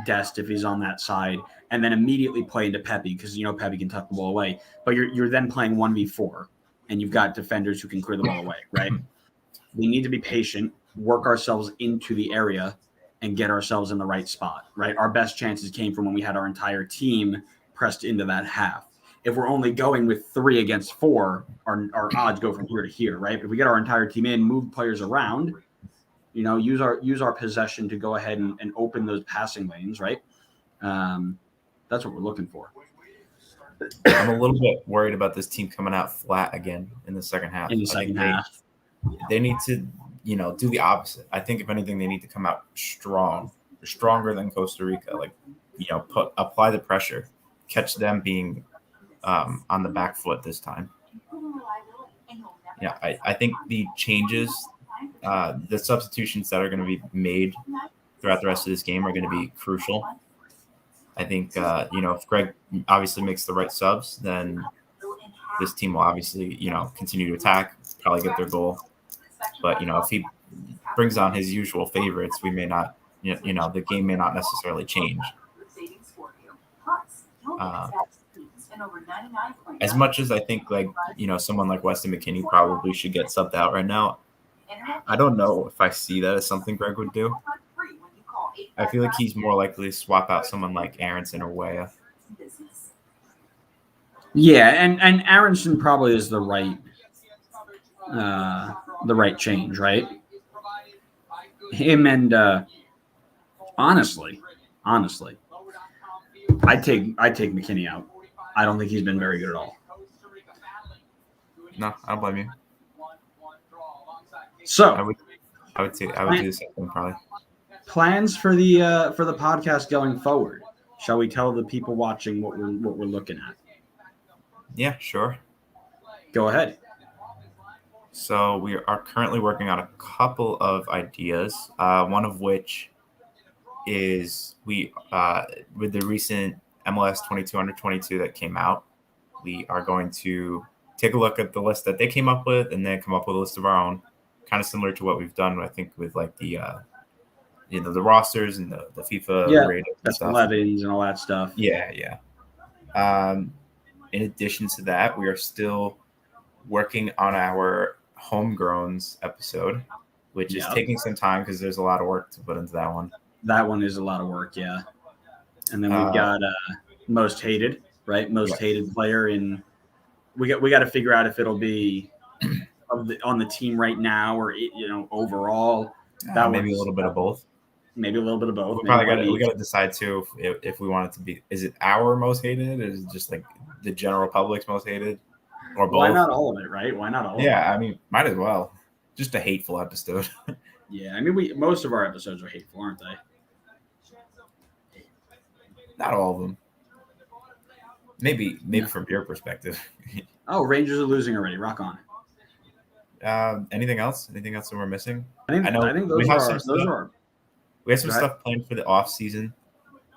Dest if he's on that side, and then immediately play into Pepe because Pepe can tuck the ball away. But you're then playing 1v4, and you've got defenders who can clear the ball away, right? We need to be patient, work ourselves into the area, and get ourselves in the right spot, right? Our best chances came from when we had our entire team pressed into that half. If we're only going with 3 against 4, our odds go from here to here, right? If we get our entire team in, move players around, use our possession to go ahead and open those passing lanes, right? That's what we're looking for. I'm a little bit worried about this team coming out flat again in the second half. They need to, do the opposite. I think if anything, they need to come out stronger than Costa Rica. Apply the pressure, catch them being on the back foot this time. Yeah, I think the changes, the substitutions that are going to be made throughout the rest of this game are going to be crucial. I think, if Greg obviously makes the right subs, then this team will obviously, continue to attack, probably get their goal. But, if he brings on his usual favorites, we may not, the game may not necessarily change. As much as I think, someone like Weston McKinney probably should get subbed out right now, I don't know if I see that as something Greg would do. I feel like he's more likely to swap out someone like Aronson or Weah. Yeah, and Aronson probably is the right change, right? Him and honestly, I take McKinney out. I don't think he's been very good at all. No, I don't blame you. So I would do the same thing probably. Plans for the podcast going forward. Shall we tell the people watching what we're looking at? Yeah, sure. Go ahead. So we are currently working on a couple of ideas. One of which is we with the recent MLS 22 under 22 that came out, we are going to take a look at the list that they came up with and then come up with a list of our own, kind of similar to what we've done, I think, with the the rosters and the FIFA ratings and stuff. 11s and all that stuff. Yeah. In addition to that, we are still working on our homegrowns episode, which is taking some time because there's a lot of work to put into that one. That one is a lot of work, yeah. And then we've got most hated, right? Most hated player in. We got to figure out if it'll be on the team right now, or overall. That Maybe a was little bit of both. maybe a little bit of both. We Maybe probably got to decide too if we want it to be. Is it our most hated? Or is it just like the general public's most hated, or both? Why not all of it, right? Why not all? Yeah, of it? I mean, might as well. Just a hateful episode. Yeah, I mean, most of our episodes are hateful, aren't they? Not all of them. Maybe from your perspective. Oh, Rangers are losing already. Rock on. Anything else? Anything else that we're missing? I think those are. We have some stuff planned for the off season,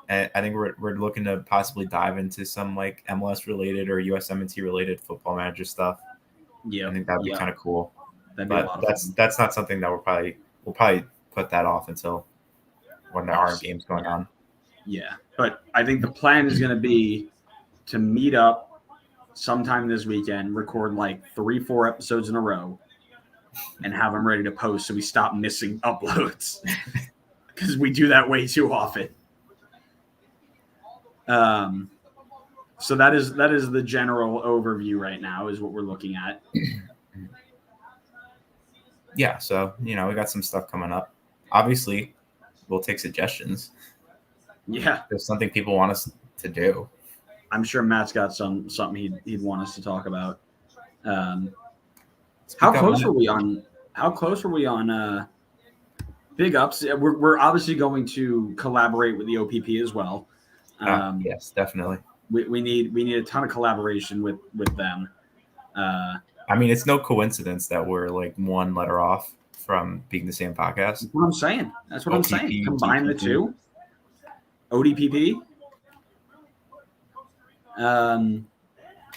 and I think we're looking to possibly dive into some like MLS related or USMNT related Football Manager stuff. Yeah, I think that'd be kind of cool. But that's not something that we'll probably put that off until when there aren't games going on. Yeah, but I think the plan is going to be to meet up sometime this weekend, record like 3-4 episodes in a row, and have them ready to post so we stop missing uploads because we do that way too often. So that is the general overview right now is what we're looking at. Yeah, so we got some stuff coming up. Obviously, we'll take suggestions. Yeah, there's something people want us to do. I'm sure Matt's got something he'd want us to talk about. How close were we on Big Ups? We're obviously going to collaborate with the OPP as well. Yes, definitely. We need a ton of collaboration with them. I mean, it's no coincidence that we're like one letter off from being the same podcast. That's what I'm saying. I'm saying. Combine the two. ODPP.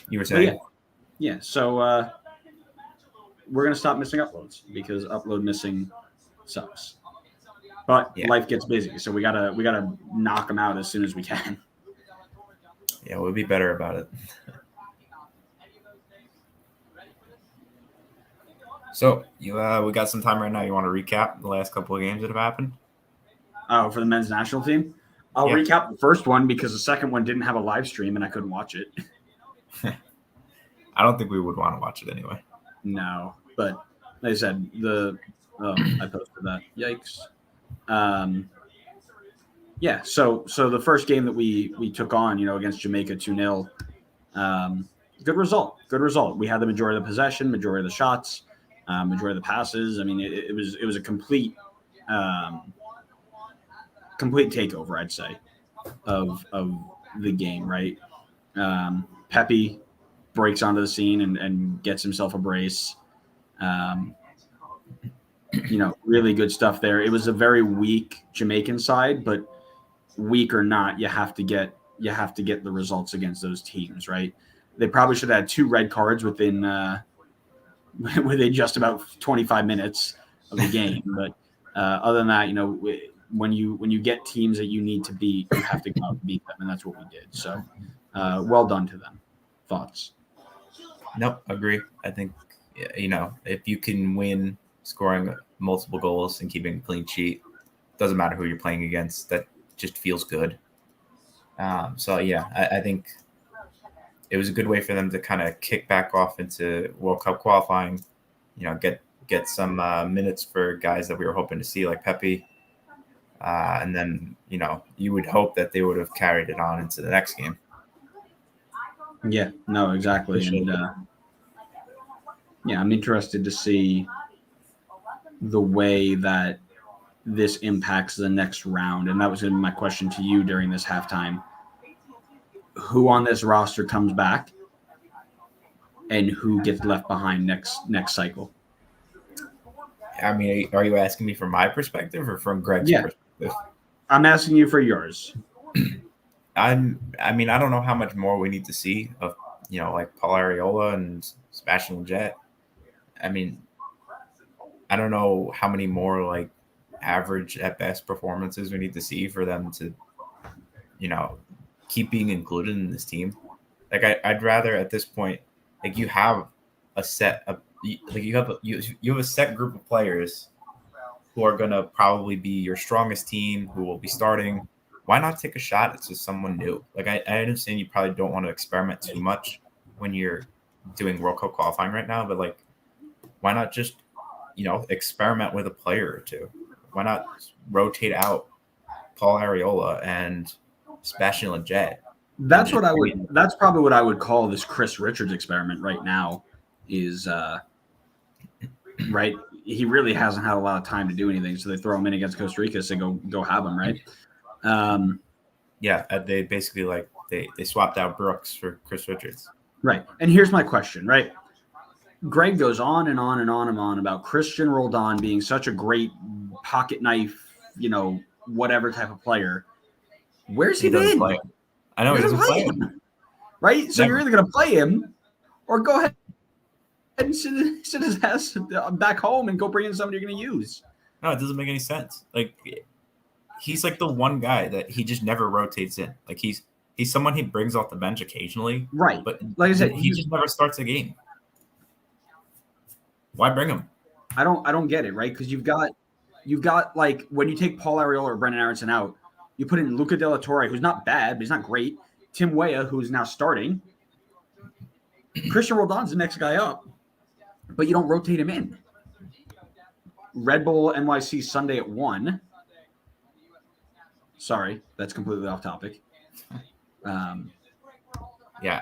You were saying? Yeah. So we're gonna stop missing uploads because upload missing sucks. But life gets busy, so we gotta knock them out as soon as we can. Yeah, we'll be better about it. So we got some time right now. You want to recap the last couple of games that have happened? Oh, for the men's national team? I'll recap the first one because the second one didn't have a live stream and I couldn't watch it. I don't think we would want to watch it anyway. No, but like I said, I posted that. Yikes. Yeah, so the first game that we took on, against Jamaica 2-0, good result. We had the majority of the possession, majority of the shots, majority of the passes. I mean, it was a complete takeover, I'd say, of the game, right? Pepe breaks onto the scene and gets himself a brace. Really good stuff there. It was a very weak Jamaican side, but weak or not, you have to get the results against those teams, right? They probably should have had 2 red cards within just about 25 minutes of the game. But other than that, when you get teams that you need to beat, you have to go out and beat them, and that's what we did. So well done to them. Thoughts? Nope, agree. I think if you can win scoring multiple goals and keeping a clean sheet, doesn't matter who you're playing against, that just feels good. I think it was a good way for them to kind of kick back off into World Cup qualifying, get some minutes for guys that we were hoping to see like Pepe. And then, you would hope that they would have carried it on into the next game. Yeah, no, exactly. And I'm interested to see the way that this impacts the next round. And that was going to be my question to you during this halftime. Who on this roster comes back and who gets left behind next cycle? I mean, are you asking me from my perspective or from Greg's perspective? I'm asking you for yours. I don't know how much more we need to see of, like Paul Arriola and Sebastian Lletget. I mean, I don't know how many more like average at best performances we need to see for them to, keep being included in this team. Like I'd rather at this point, like you have a set of like you have a set group of players who are gonna probably be your strongest team, who will be starting. Why not take a shot at just someone new? Like I understand you probably don't want to experiment too much when you're doing World Cup qualifying right now, but like Why not just, experiment with a player or two? Why not rotate out Paul Arriola and Sebastian Lletget? That's probably what I would call this Chris Richards experiment right now. Is right. He really hasn't had a lot of time to do anything, so they throw him in against Costa Rica, so go have him, right? They basically they swapped out Brooks for Chris Richards. Right. And here's my question, right? Greg goes on and on and on and on about Christian Roldan being such a great pocket knife, whatever type of player. Where's he been? Play. I know he doesn't play him. Right? So you're either going to play him or go ahead and sit his ass back home and go bring in somebody you're going to use. No, it doesn't make any sense. He's like the one guy that he just never rotates in. Like he's someone he brings off the bench occasionally. Right. But like I said, he just never starts a game. Why bring him? I don't get it, right? Because you've got like when you take Paul Arriola or Brendan Aronson out, you put in Luca De La Torre, who's not bad, but he's not great. Tim Weah, who's now starting. Christian Roldan's the next guy up, but you don't rotate him in. Red Bull NYC Sunday at 1. Sorry, that's completely off topic. Yeah,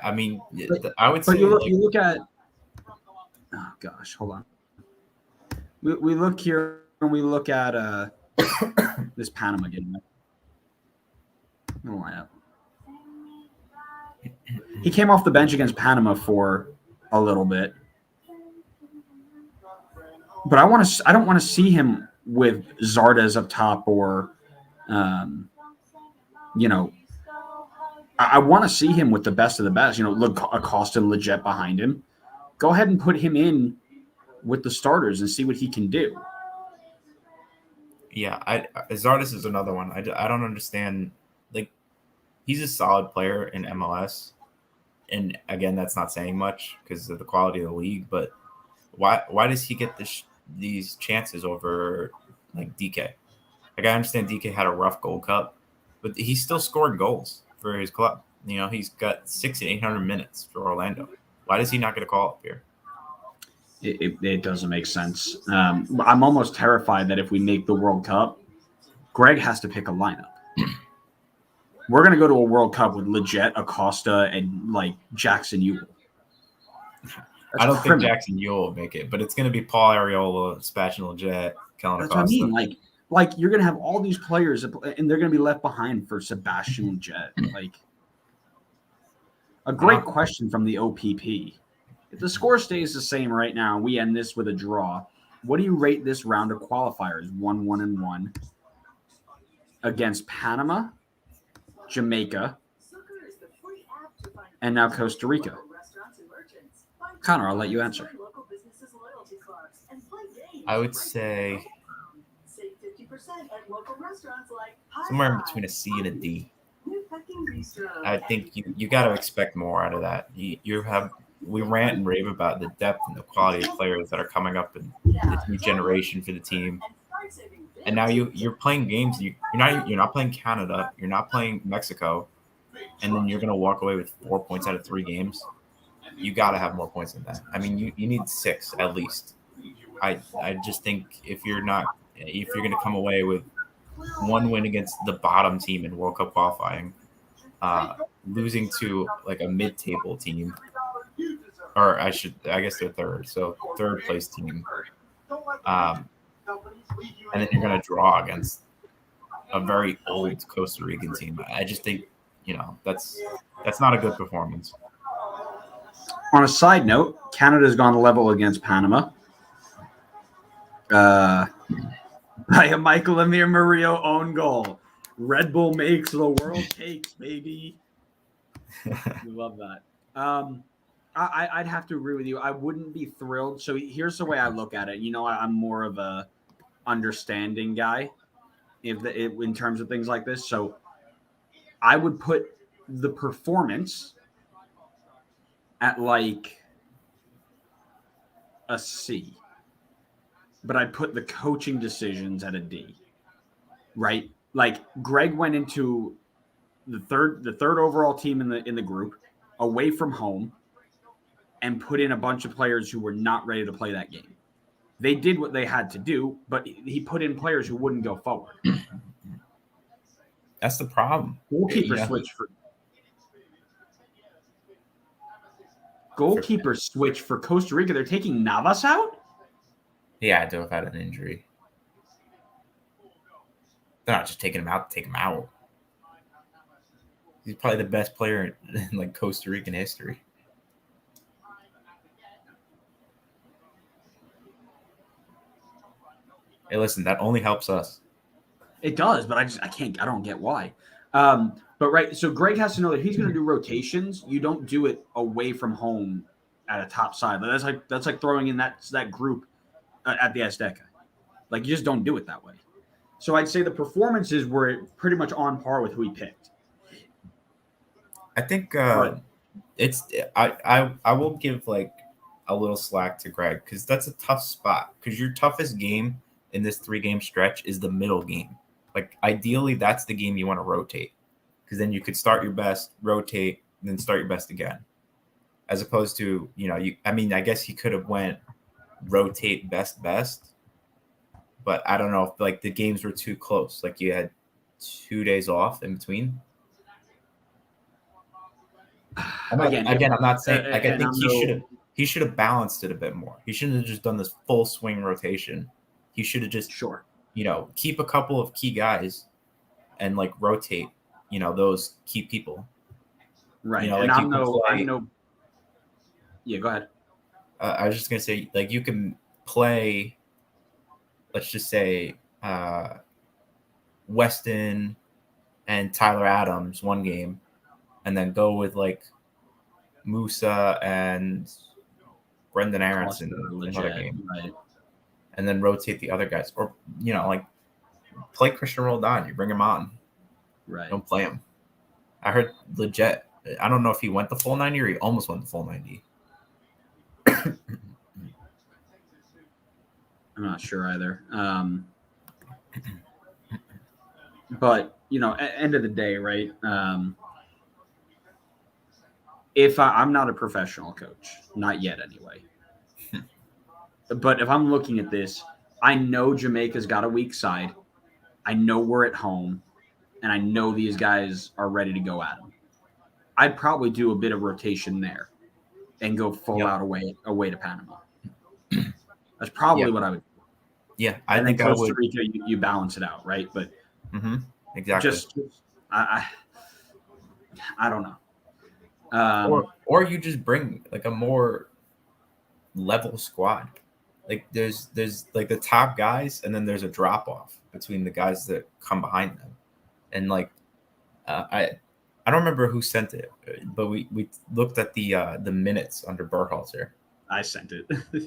I mean, I would say. But you look at. Oh gosh, hold on. We look here and we look at this Panama game. Lineup. He came off the bench against Panama for a little bit, but I don't want to see him with Zardes up top or, I want to see him with the best of the best. Look, Costa and Lletget behind him. Go ahead and put him in with the starters and see what he can do. Yeah, Zardes is another one. I don't understand. Like, he's a solid player in MLS, and again, that's not saying much because of the quality of the league. But why does he get these chances over like DK? Like, I understand DK had a rough Gold Cup, but he still scored goals for his club. He's got 600 and 800 minutes for Orlando. Why does he not get a call up here? It doesn't make sense. I'm almost terrified that if we make the World Cup, Greg has to pick a lineup. We're going to go to a World Cup with Lletget, Acosta, and like Jackson Ewell. I don't think Jackson Ewell will make it, but it's going to be Paul Arriola, Sebastian Lletget, Kellen Acosta. That's what I mean. Like you're going to have all these players, and they're going to be left behind for Sebastian Lletget. Like a great question from the OPP. If the score stays the same right now, we end this with a draw. What do you rate this round of qualifiers? 1-1-1 against Panama, Jamaica, and now Costa Rica. Connor, I'll let you answer. I would say somewhere in between a C and a D. I think you got to expect more out of that. We rant and rave about the depth and the quality of players that are coming up in this new generation for the team, and now you're playing games. You're not playing Canada. You're not playing Mexico, and then you're going to walk away with 4 points out of 3 games. You got to have more points than that. I mean, you need 6 at least. I just think if you're going to come away with 1 win against the bottom team in World Cup qualifying, losing to like a mid-table team, or I guess they're third, so third place team, and then you're going to draw against a very old Costa Rican team. I just think that's not a good performance. On a side note, Canada's gone level against Panama. By a Michael Amir Murillo own goal. Red Bull makes the world takes, baby. We love that. I'd have to agree with you. I wouldn't be thrilled. So here's the way I look at it. I'm more of a understanding guy in terms of things like this. So I would put the performance at like a C, but I'd put the coaching decisions at a D, right? Like Greg went into the third overall team in the group away from home and put in a bunch of players who were not ready to play that game. They did what they had to do, but he put in players who wouldn't go forward. That's the problem. Goalkeeper switch for Costa Rica. They're taking Navas out? He had to have had an injury. They're not just taking him out to take him out. He's probably the best player in like Costa Rican history. Hey, listen, that only helps us. It does, but I don't get why. But right, so Greg has to know that he's going to do rotations. You don't do it away from home at a top side. That's like throwing in that group at the Azteca. Like you just don't do it that way. So I'd say the performances were pretty much on par with who he picked. I think I will give like a little slack to Greg because that's a tough spot because your toughest game in this 3-game stretch is the middle game. Like ideally, that's the game you want to rotate because then you could start your best, rotate, and then start your best again. As opposed to I guess he could have went rotate best, but I don't know if like the games were too close. Like you had 2 days off in between. I'm not saying like I think he should have balanced it a bit more. He shouldn't have just done this full swing rotation. He should have just keep a couple of key guys and like rotate, those key people. Right. Like and yeah, go ahead. I was just gonna say like you can play, let's just say Weston and Tyler Adams one game, and then go with like Musa and Brendan Aronson another game, right? And then rotate the other guys, or like play Christian Roldan. You bring him on, right? Don't play him. I heard legit. I don't know if he went the full 90 or he almost went the full 90. I'm not sure either. But at end of the day, right? If I'm not a professional coach, not yet anyway. But if I'm looking at this, I know Jamaica's got a weak side. I know we're at home, and I know these guys are ready to go at them. I'd probably do a bit of rotation there and go full out away to Panama. That's probably what I would do. Yeah, I think Costa Rica, you balance it out, right? But exactly. I don't know. Or you just bring like a more level squad. Like there's like the top guys, and then there's a drop off between the guys that come behind them. And like I don't remember who sent it, but we looked at the minutes under Berhalter. I sent it.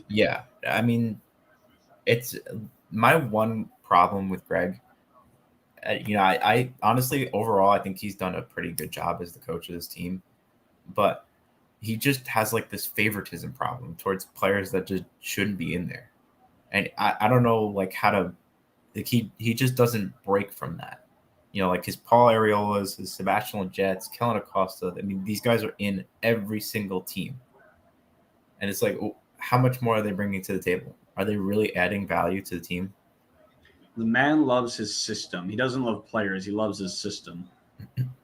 Yeah, I mean, it's my one problem with Greg. I honestly overall I think he's done a pretty good job as the coach of this team, but he just has like this favoritism problem towards players that just shouldn't be in there. And I don't know like how to like he just doesn't break from that. Like his Paul Areolas, his Sebastian Jets, Kellen Costa. I mean, these guys are in every single team. And it's like, how much more are they bringing to the table? Are they really adding value to the team? The man loves his system. He doesn't love players. He loves his system.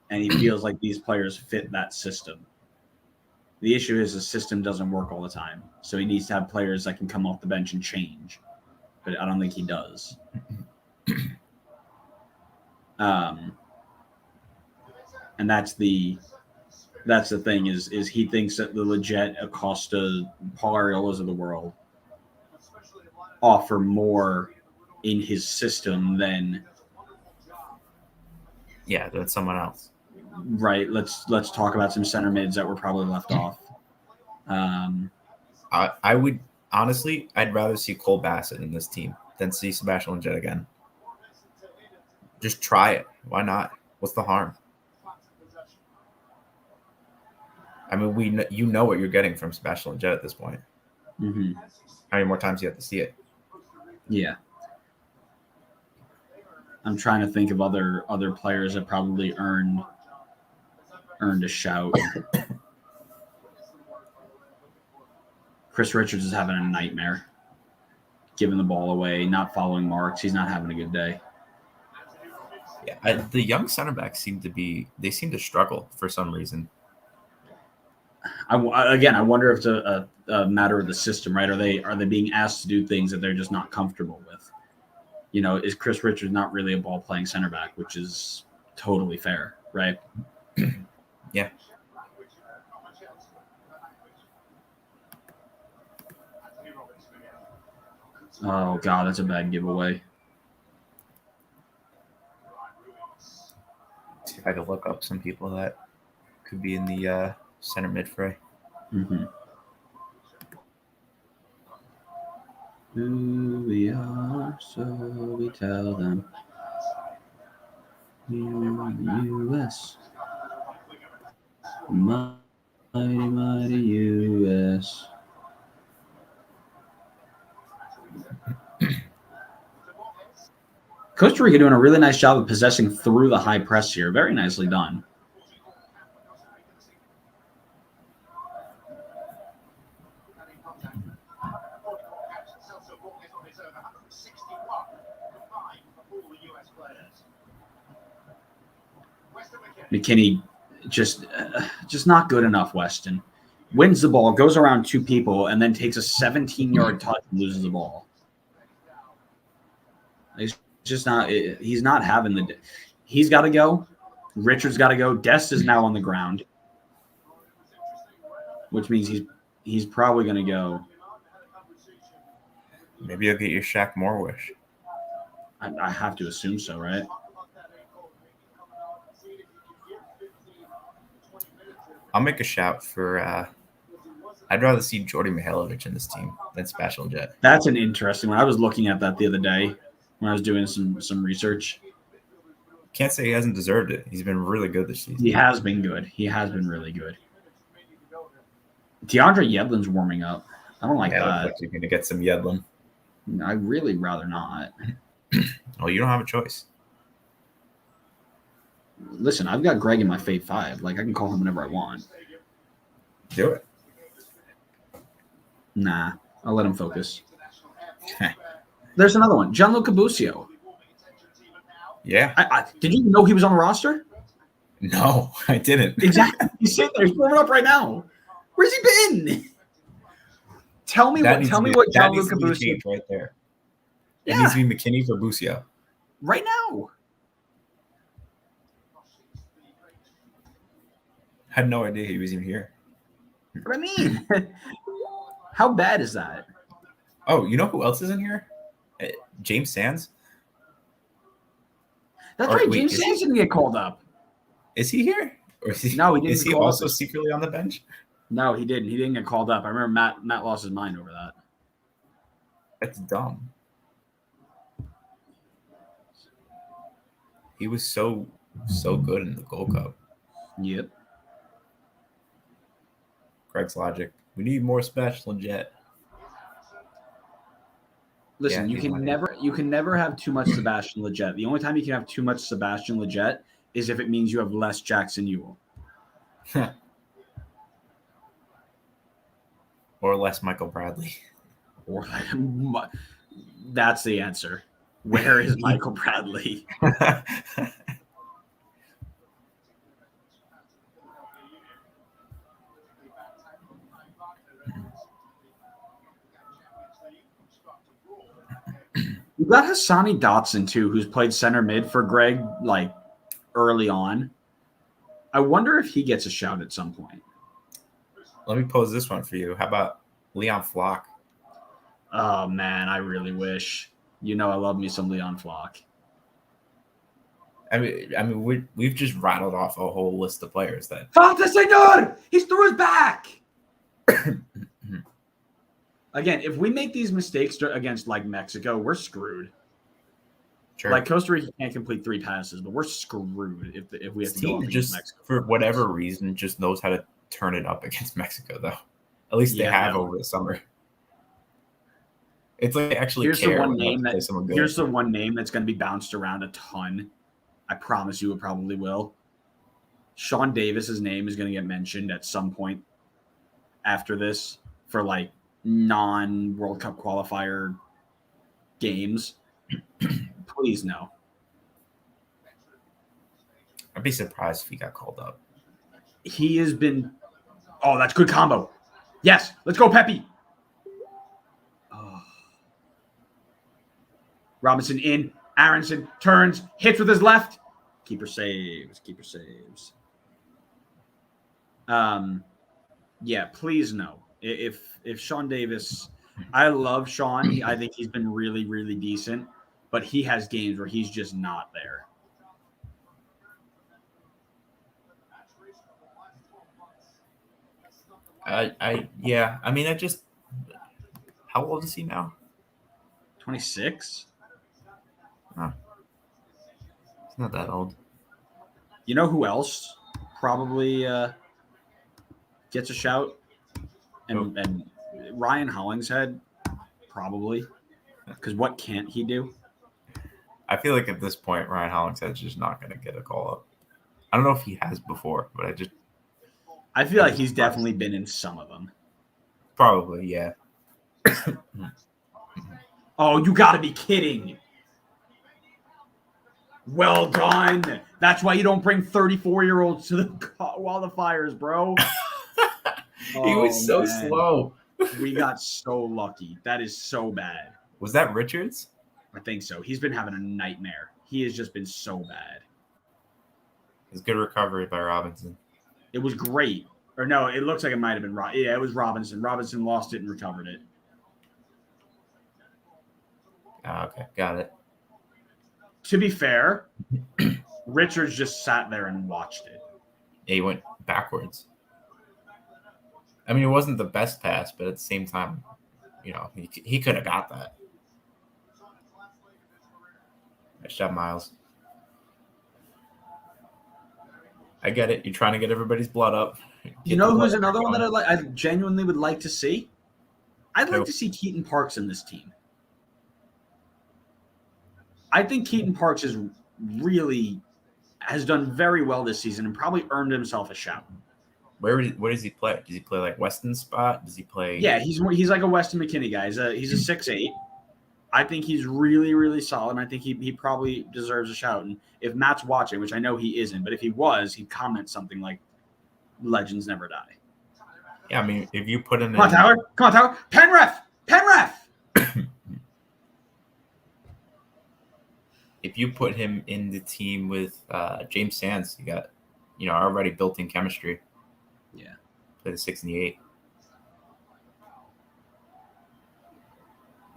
And he feels like these players fit that system. The issue is the system doesn't work all the time. So he needs to have players that can come off the bench and change. But I don't think he does. And that's the thing is he thinks that the legit Acosta, Paul Areolas of the world offer more in his system than someone else. Right. Let's talk about some center mids that were probably left off. I would honestly, I'd rather see Cole Bassett in this team than see Sebastian Lletget again. Just try it. Why not? What's the harm? I mean, you know what you're getting from Sebastian Lletget at this point. Mm-hmm. How many more times do you have to see it? Yeah. I'm trying to think of other players that probably earned a shout. Chris Richards is having a nightmare. giving the ball away, not following marks. He's not having a good day. Yeah, the young center backs seem to struggle for some reason. I wonder if it's a matter of the system, right? Are they being asked to do things that they're just not comfortable with? Is Chris Richards not really a ball playing center back, which is totally fair, right? Yeah. Oh God, that's a bad giveaway. See if I could look up some people that could be in the center mid fray. Mm-hmm. Who we are, so we tell them. U.S. Mighty, mighty U.S. Costa Rica doing a really nice job of possessing through the high press here. Very nicely done. McKinney just not good enough, Weston. Wins the ball, goes around two people, and then takes a 17-yard touch and loses the ball. He's not having the – he's got to go. Richards got to go. Dest is now on the ground, which means he's probably going to go. Maybe you'll get your Shaq Moore wish. I have to assume so, right? I'll make a shout for I'd rather see Jordy Mihailovic in this team than Sebastian Lletget. That's an interesting one. I was looking at that the other day when I was doing some research. Can't say he hasn't deserved it. He's been really good this season. He has been good. He has been really good. DeAndre Yedlin's warming up. I don't like that. Looks like you're going to get some Yedlin. I'd really rather not. Oh, you don't have a choice. Listen, I've got Greg in my Fave 5. Like, I can call him whenever I want. Do it. Nah, I'll let him focus. There's another one. Gianluca Busio. Yeah. Did you know he was on the roster? No, I didn't. Exactly. He's sitting there. He's warming up right now. Where's he been? Tell me what Gianluca Busio right there. Yeah. It needs to be McKinney for Busio. Right now. I had no idea he was even here. What I mean, how bad is that? Oh, you know who else is in here? James Sands. That's right. James Sands didn't get called up. Is he here? Or is he, no, he didn't. Is he also secretly on the bench? No, he didn't. He didn't get called up. I remember Matt lost his mind over that. That's dumb. He was so good in the Gold Cup. Yep. Greg's logic. We need more Sebastian Lletget. Listen, you can never have too much Sebastian Lletget. The only time you can have too much Sebastian Lletget is if it means you have less Jackson Ewell. Or less Michael Bradley. Or that's the answer. Where is Michael Bradley? You got Hassani Dotson, too, who's played center mid for Greg, like, early on. I wonder if he gets a shout at some point. Let me pose this one for you. How about Leon Flock? Oh, man, I really wish. You know I love me some Leon Flock. I mean, we've just rattled off a whole list of players that. Falta, senor! He's through his back! Again, if we make these mistakes against, like, Mexico, we're screwed. Sure. Like, Costa Rica can't complete 3 passes, but we're screwed if we have to go up against Mexico. For whatever reason, just knows how to turn it up against Mexico, though. At least they have over the summer. It's like they actually here's care. Here's the one name that's going to be bounced around a ton. I promise you it probably will. Sean Davis's name is going to get mentioned at some point after this for, like, non-World Cup qualifier games. Please no. I'd be surprised if he got called up. He has been. Oh, that's good combo. Yes, let's go, Pepe. Oh. Robinson in. Aronson turns, hits with his left. Keeper saves. Yeah, please no. If Sean Davis, I love Sean. I think he's been really, really decent, but he has games where he's just not there. Yeah. I mean, how old is he now? 26. Huh. He's not that old. You know who else probably gets a shout? And Ryan Hollingshead, probably. Because what can't he do? I feel like at this point, Ryan Hollingshead's just not going to get a call up. I don't know if he has before, but I feel like he's definitely been in some of them. Probably, yeah. Oh, you got to be kidding. Well done. That's why you don't bring 34-year-olds to the wildfires, bro. He was so slow. We got so lucky. That is so bad. Was that Richards? I think so. He's been having a nightmare. He has just been so bad. It's good recovery by Robinson. It was great. Or no, it looks like it might have been yeah, it was Robinson. Robinson lost it and recovered it. Okay, got it. To be fair, Richards just sat there and watched it. Yeah, he went backwards. I mean, it wasn't the best pass, but at the same time, he could have got that. Nice job, Miles. I get it. You're trying to get everybody's blood up. You know who's another one that I genuinely would like to see? I'd like to see Keaton Parks in this team. I think Keaton Parks has done very well this season and probably earned himself a shout. Where does he play? Does he play like Weston spot? Does he play? Yeah, he's like a Weston McKinney guy. He's a 6'8". I think he's really, really solid. And I think he probably deserves a shout. And if Matt's watching, which I know he isn't, but if he was, he'd comment something like, "Legends never die." Yeah, I mean, if you put him in... Come on, Tower. Pen ref! If you put him in the team with James Sands, you got, already built-in chemistry. Yeah. Play the 6 and the 8.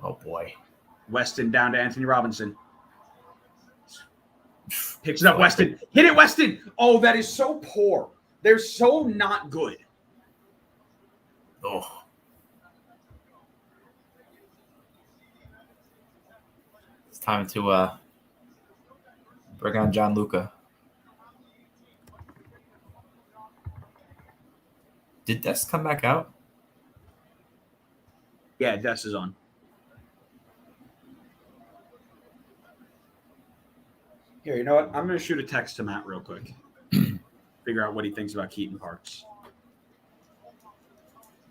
Oh, boy. Weston down to Anthony Robinson. Picks it up, Weston. Hit it, Weston. Oh, that is so poor. They're so not good. Oh. It's time to bring on John Luca. Did Des come back out? Yeah, Des is on. Here, you know what? I'm going to shoot a text to Matt real quick. Figure out what he thinks about Keaton Parks.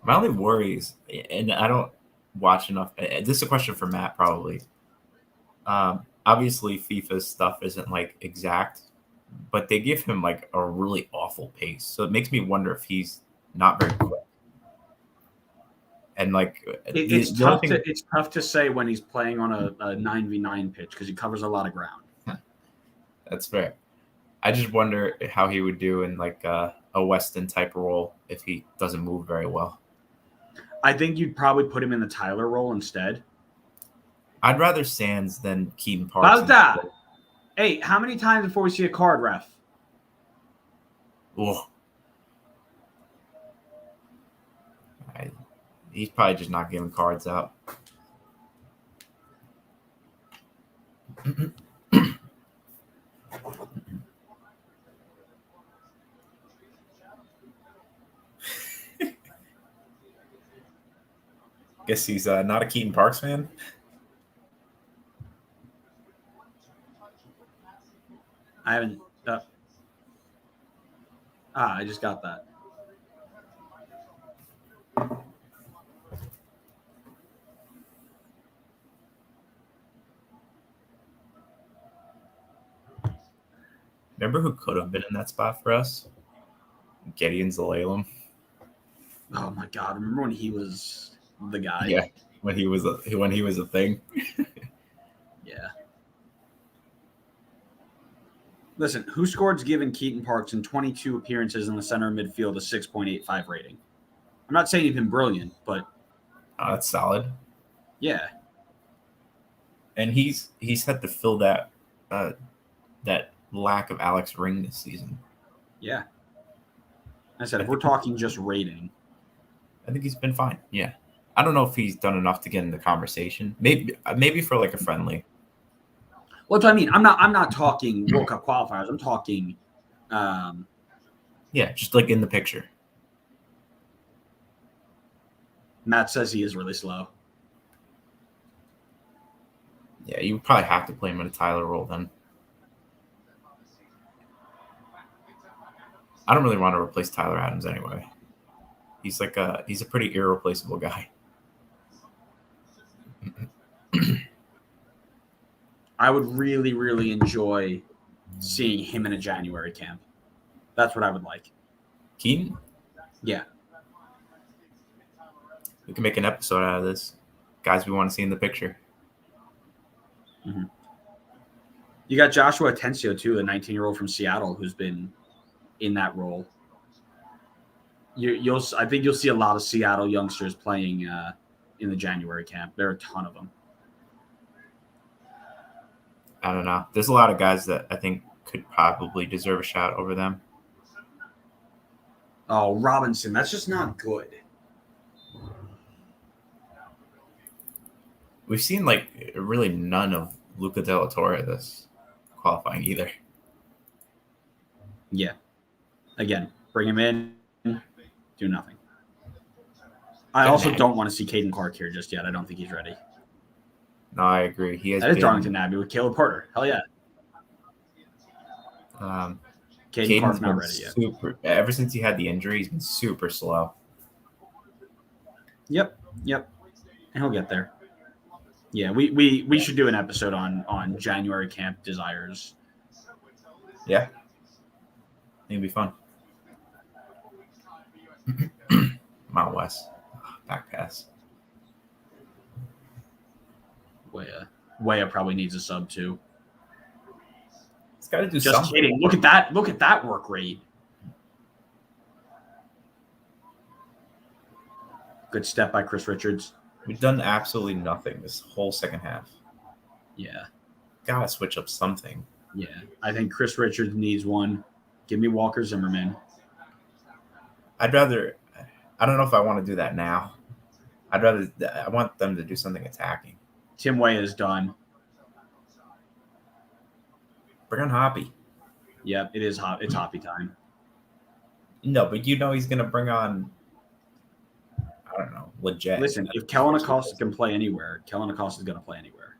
My only worries, and I don't watch enough. This is a question for Matt, probably. Obviously, FIFA stuff isn't like exact, but they give him like a really awful pace. So it makes me wonder if he's not very quick. And like, it's tough to say when he's playing on a 9v9 pitch because he covers a lot of ground. That's fair. I just wonder how he would do in like a Weston type role if he doesn't move very well. I think you'd probably put him in the Tyler role instead. I'd rather Sands than Keaton Parks. How's that? Hey, how many times before we see a card, ref? Oh. He's probably just not giving cards out. Guess he's not a Keaton Parks fan. I haven't. I just got that. Remember who could have been in that spot for us? Gideon Zalalem. Oh my God! Remember when he was the guy? Yeah, when he was a thing. Yeah. Listen, who scored given Keaton Parks in 22 appearances in the center midfield a 6.85 rating? I'm not saying he's been brilliant, but That's solid. yeah. And he's had to fill that that lack of Alex Ring this season. Yeah. I said, if we're talking just rating, I think he's been fine. Yeah. I don't know if he's done enough to get in the conversation. Maybe for like a friendly. Well, that's what I mean. I'm not talking World Cup qualifiers. I'm talking Yeah, just like in the picture. Matt says he is really slow. Yeah, you would probably have to play him in a Tyler role then. I don't really want to replace Tyler Adams anyway. He's a pretty irreplaceable guy. I would really, really enjoy seeing him in a January camp. That's what I would like. Keaton? Yeah. We can make an episode out of this. Guys we want to see in the picture. Mm-hmm. You got Joshua Atencio, too, a 19-year-old from Seattle who's been in that role. I think you'll see a lot of Seattle youngsters playing in the January camp. There are a ton of them. I don't know. There's a lot of guys that I think could probably deserve a shot over them. Oh, Robinson. That's just not good. We've seen like really none of Luca De La Torre this qualifying either. Yeah. Again, bring him in, do nothing. I also don't want to see Caden Clark here just yet. I don't think he's ready. No, I agree. He has that is Darlington Abbey with Caleb Porter. Hell yeah. Caden Clark not ready yet. Ever since he had the injury, he's been super slow. Yep. And he'll get there. Yeah, we should do an episode on January camp desires. Yeah. I think it'd be fun. Mount West. Back pass. Weah probably needs a sub too. He's got to do Just something. kidding. Look at that work rate. Good step by Chris Richards. We've done absolutely nothing this whole second half. Yeah. Gotta switch up something. Yeah. I think Chris Richards needs one. Give me Walker Zimmerman. I don't know if I want to do that now. I want them to do something attacking. Tim Weah is done. Bring on Hoppy. Yep, it is hot. It's Hoppy time. No, but he's going to bring on, I don't know, legit. Listen, if Kellen Acosta can play anywhere, Kellen Acosta is going to play anywhere.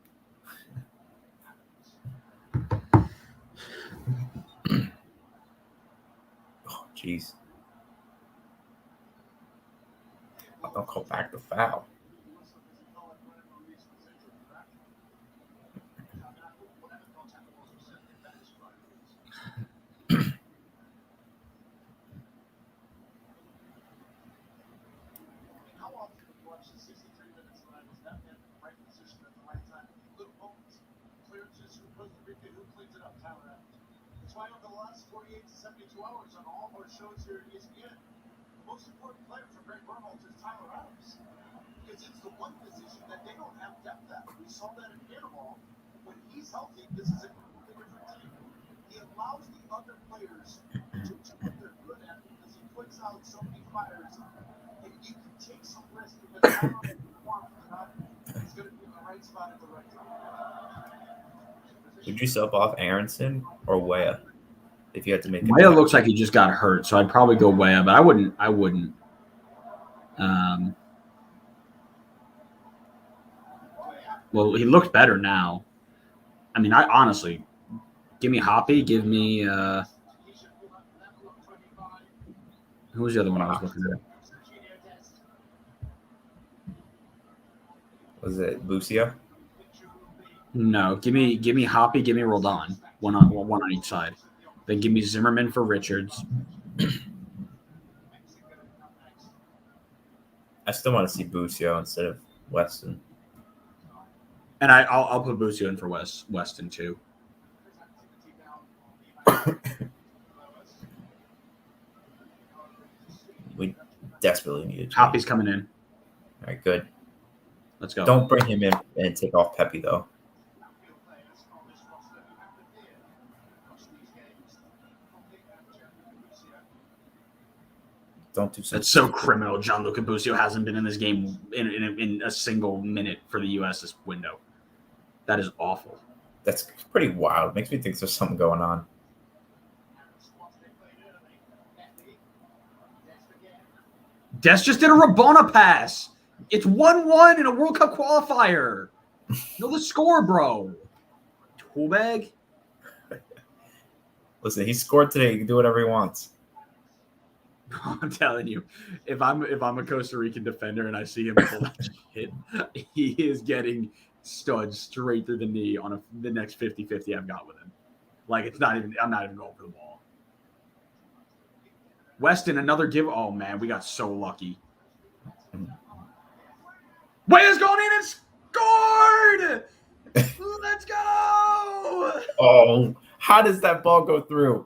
Oh, jeez. I'll call back the foul. Shows here at ESPN. The most important player for Greg Berhalter is Tyler Adams, because it's the one position that they don't have depth at. We saw that in Panama. When he's healthy, this is a completely different team. He allows the other players to do what they're good at because he puts out so many fires, and you can take some risk because he's going to be in the right spot at the right time. Would you sub off Aronson or Weah? If you had to make it. Weah looks like he just got hurt, so I'd probably go Weah, but I wouldn't. Well, he looked better now. I mean, I honestly, give me Hoppy, give me who was the other one I was looking at? Was it Lucio? No, give me Hoppy, give me Roldan, one on each side. Then give me Zimmerman for Richards. I still want to see Busio instead of Weston. And I'll put Busio in for Weston too. We desperately need a change. Hoppy's coming in. All right, good. Let's go. Don't bring him in and take off Pepe, though. Don't do something. That's so criminal. Gianluca Busio hasn't been in this game in a single minute for the U.S. this window. That is awful. That's pretty wild. Makes me think there's something going on. Des just did a Rabona pass. It's 1-1 in a World Cup qualifier. Know the score, bro. Toolbag. Listen, he scored today. He can do whatever he wants. I'm telling you, if I'm a Costa Rican defender and I see him pull that shit, he is getting studs straight through the knee on the next 50-50 I've got with him. Like I'm not even going for the ball. Weston, another give. Oh man, we got so lucky. Weah's going in and scored! Let's go! Oh, how does that ball go through?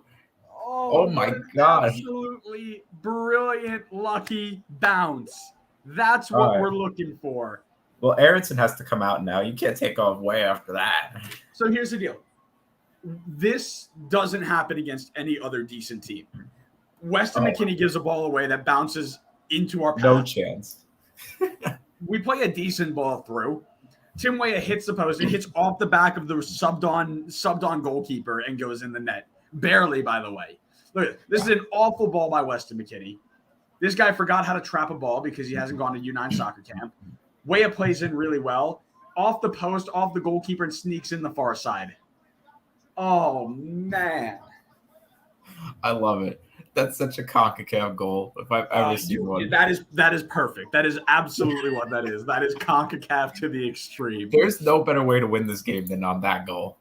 Oh my God. Absolutely brilliant, lucky bounce. That's what we're looking for. Well, Aronson has to come out now. You can't take off way after that. So here's the deal. This doesn't happen against any other decent team. Weston McKennie gives a ball away that bounces into our path. No chance. We play a decent ball through. Tim Weah hits the post. It hits off the back of the subbed on goalkeeper and goes in the net. Barely, by the way. Look, this is an awful ball by Weston McKennie. This guy forgot how to trap a ball because he hasn't gone to U9 soccer camp. Weah plays in really well. Off the post, off the goalkeeper, and sneaks in the far side. Oh, man. I love it. That's such a CONCACAF goal if I've ever seen one. That is perfect. That is absolutely what that is. That is CONCACAF to the extreme. There's no better way to win this game than on that goal.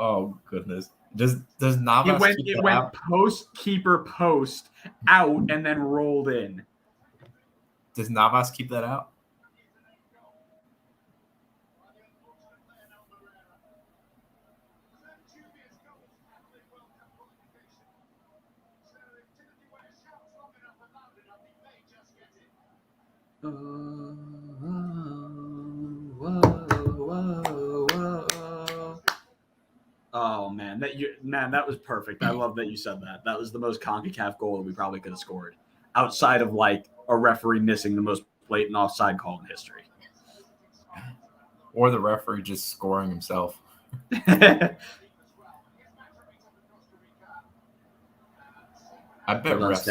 Oh goodness! Does Navas it went post keeper post out and then rolled in. Does Navas keep that out? Oh man, that was perfect. I love that you said that. That was the most CONCACAF goal that we probably could have scored, outside of like a referee missing the most blatant offside call in history, or the referee just scoring himself. I bet refs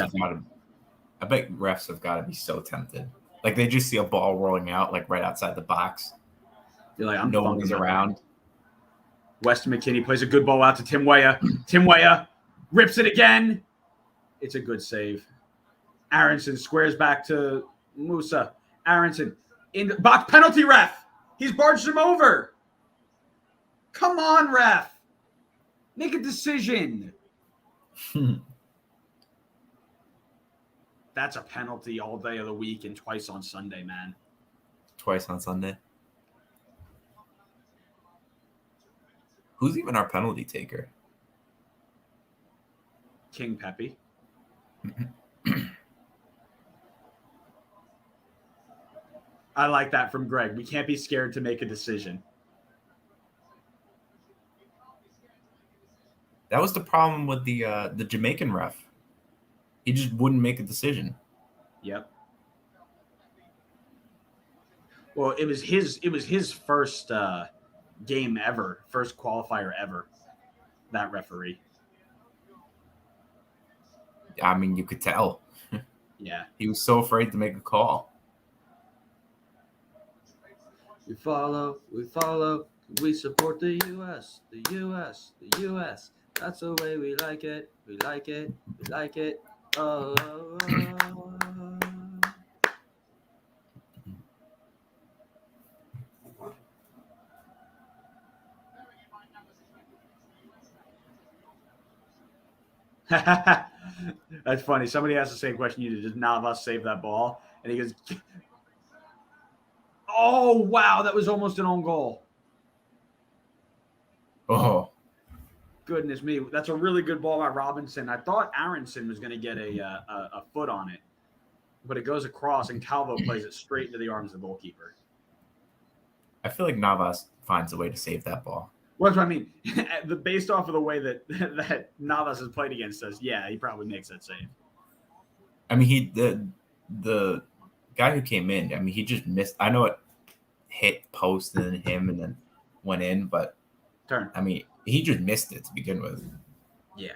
have got to be so tempted. Like they just see a ball rolling out like right outside the box. You're like, nobody's around. Weston McKennie plays a good ball out to Tim Weah. Tim Weah rips it again. It's a good save. Aronson squares back to Musa. Aronson in the box penalty ref. He's barged him over. Come on, ref. Make a decision. That's a penalty all day of the week and twice on Sunday, man. Twice on Sunday. Who's even our penalty taker? King Pepe. I like that from Greg. We can't be scared to make a decision. That was the problem with the Jamaican ref. He just wouldn't make a decision. Yep. Well, it was his first game ever, first qualifier ever. That referee. I mean, you could tell. Yeah. He was so afraid to make a call. We follow, we support the U.S., the U.S., the U.S. That's the way we like it, we like it, we like it. Oh. That's funny. Somebody asked the same question you did. Did Navas save that ball? And he goes, oh, wow. That was almost an own goal. Oh, Goodness me. That's a really good ball by Robinson. I thought Aronson was going to get a foot on it, but it goes across, and Calvo plays it straight into the arms of the goalkeeper. I feel like Navas finds a way to save that ball. Well, that's what I mean. Based off of the way that Navas has played against us, yeah, he probably makes that save. I mean, the guy who came in, I mean, he just missed. I know it hit post and then him and then went in, but Turn. I mean, he just missed it to begin with. Yeah.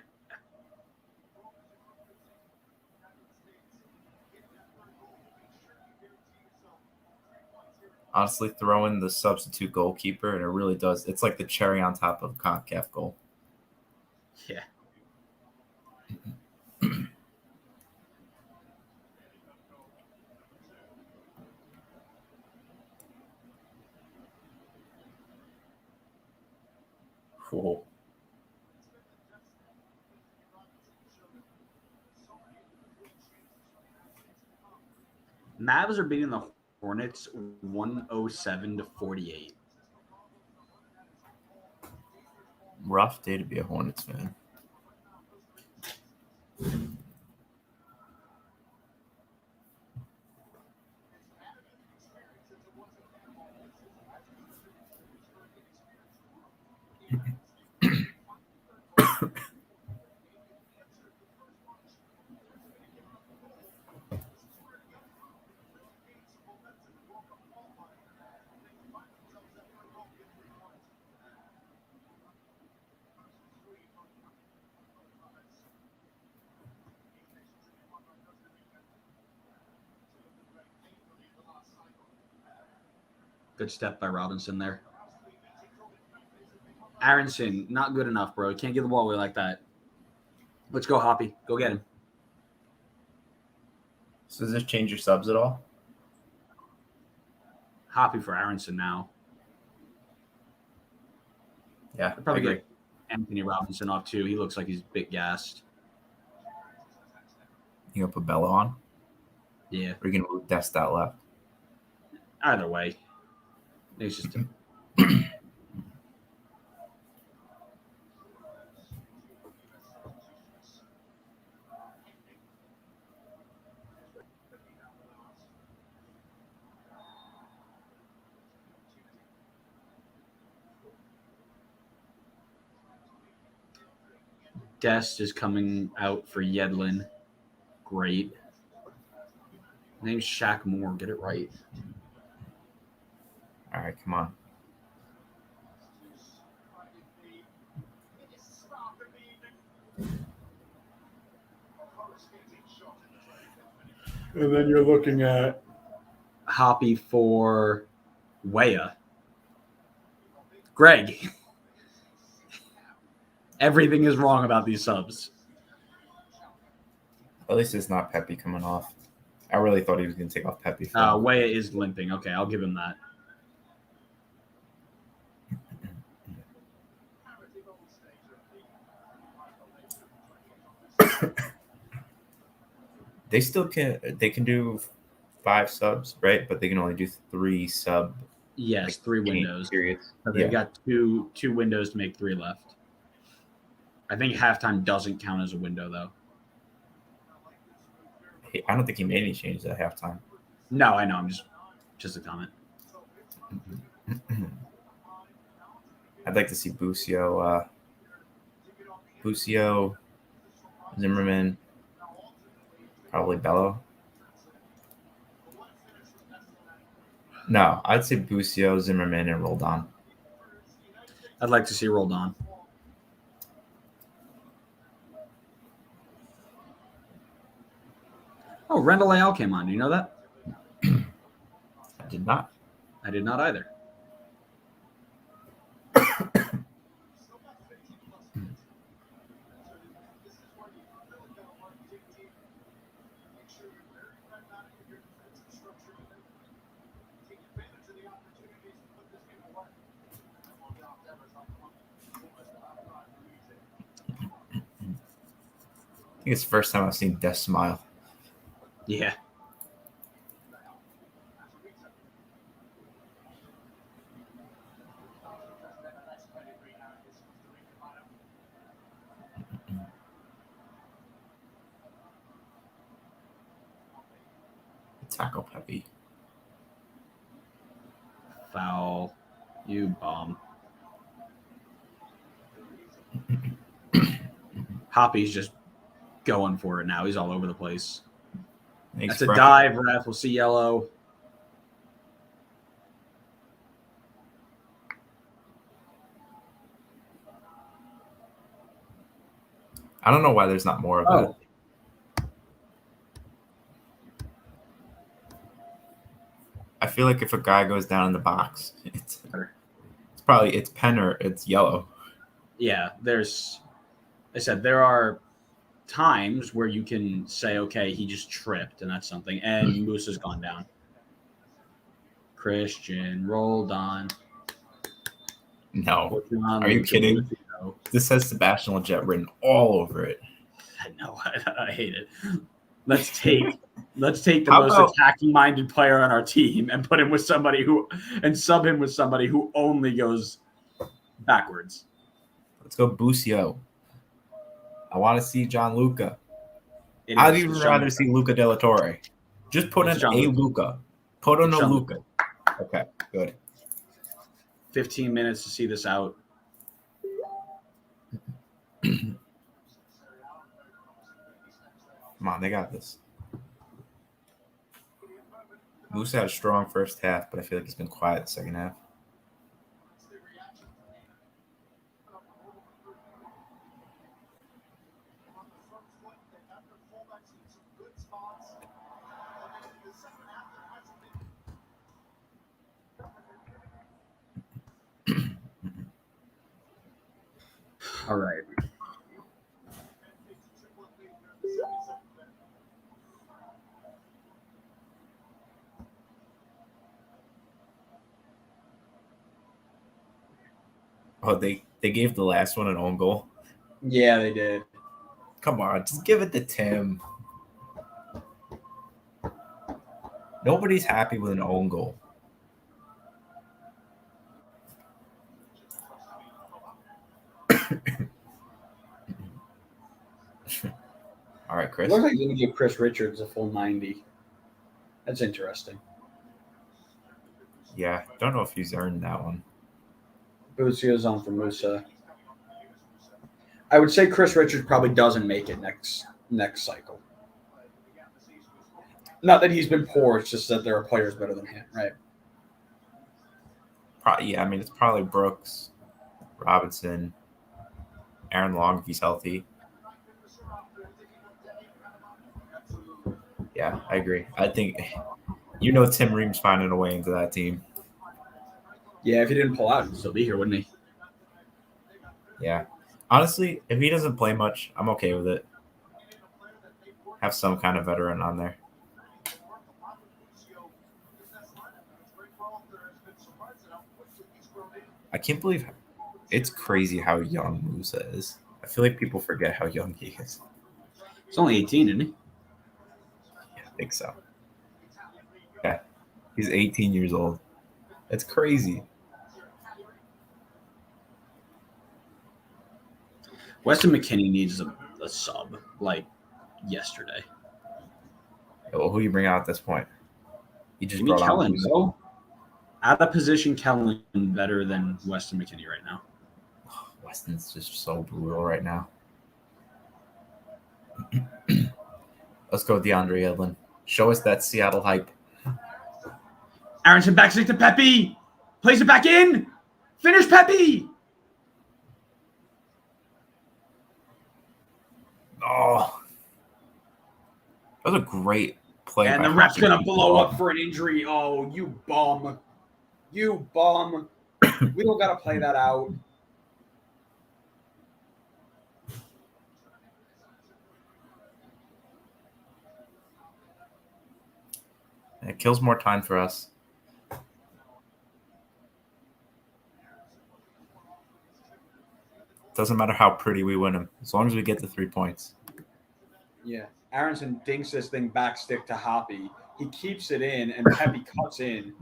Honestly, throw in the substitute goalkeeper, and it really does. It's like the cherry on top of a CONCACAF goal. Yeah. Cool. Mavs are beating the Hornets 107-48. Rough day to be a Hornets fan. Good step by Robinson there. Aronson, not good enough, bro. You can't give the ball away like that. Let's go, Hoppy. Go get him. So does this change your subs at all? Hoppy for Aronson now. Yeah, I'd probably get Anthony Robinson off too. He looks like he's big gassed. You gonna put Bello on? Yeah. Or you gonna move Dest out left? Either way. It's just Dest is coming out for Yedlin. Great. Name's Shaq Moore. Get it right. All right, come on. And then you're looking at Hoppy for Weah. Greg. Everything is wrong about these subs. At least it's not Pepe coming off. I really thought he was gonna take off Pepe. Weah is limping. Okay, I'll give him that. They still can. They can do 5 subs, right? But they can only do 3 sub. Yes, 3 windows. Periods. So they've got two windows to make 3 left. I think halftime doesn't count as a window, though. I don't think he made any changes at halftime. No, I know. I'm just a comment. I'd like to see Busio, Zimmerman, probably Bello. No, I'd say Busio, Zimmerman, and Roldan. I'd like to see Roldan. Oh, Randall Leal came on. Do you know that? I did not. I did not either. think it's the first time I've seen Death smile. Yeah. Tackle Pepe. Foul. You bum. Hoppy's just going for it now. He's all over the place. Thanks, That's a Frank. dive, ref. We'll see yellow. I don't know why there's not more of that. Oh. I feel like if a guy goes down in the box, it's probably pen or it's yellow. Yeah, I said there are times where you can say, okay, he just tripped and that's something, and Musa's gone down. Christian rolled on. No. Are you kidding? This has Sebastian Lletget written all over it. I know. I hate it. Let's take the most attacking-minded player on our team and put him with somebody and sub him with somebody who only goes backwards. Let's go Busio. I want to see Gianluca. I'd even rather see Luca De La Torre. Just put in a Luca. Put in a Luca. Okay, good. 15 minutes to see this out. Come on, they got this. Musa had a strong first half, but I feel like he's been quiet the second half. All right. Oh, they gave the last one an own goal? Yeah, they did. Come on, just give it to Tim. Nobody's happy with an own goal. All right, Chris. Looks like you're going to give Chris Richards a full 90. That's interesting. Yeah, don't know if he's earned that one. Bucio's on for Musa. I would say Chris Richards probably doesn't make it next cycle. Not that he's been poor, it's just that there are players better than him, right? Yeah, I mean, it's probably Brooks, Robinson, Aaron Long if he's healthy. Yeah, I agree. I think, Tim Ream's finding a way into that team. Yeah, if he didn't pull out, he'd still be here, wouldn't he? Yeah. Honestly, if he doesn't play much, I'm okay with it. Have some kind of veteran on there. I can't believe it's crazy how young Musa is. I feel like people forget how young he is. He's only 18, isn't he? Yeah, I think so. Yeah, he's 18 years old. That's crazy. Weston McKennie needs a sub, like yesterday. Yeah, well, who you bring out at this point? You just Give me brought Kellen, on bro. Out of position, Kellen better than Weston McKennie right now. Weston's just so brutal right now. Let's go, DeAndre Edlin. Show us that Seattle hype. Aronson backs it to Pepe. Plays it back in. Finish Pepe. Oh, that was a great play. And the ref's going to blow up for an injury. Oh, you bum. You bum. We don't got to play that out. It kills more time for us. Doesn't matter how pretty we win them, as long as we get the 3 points. Yeah. Aronson dinks this thing back stick to Hoppy. He keeps it in, and Pepe cuts in.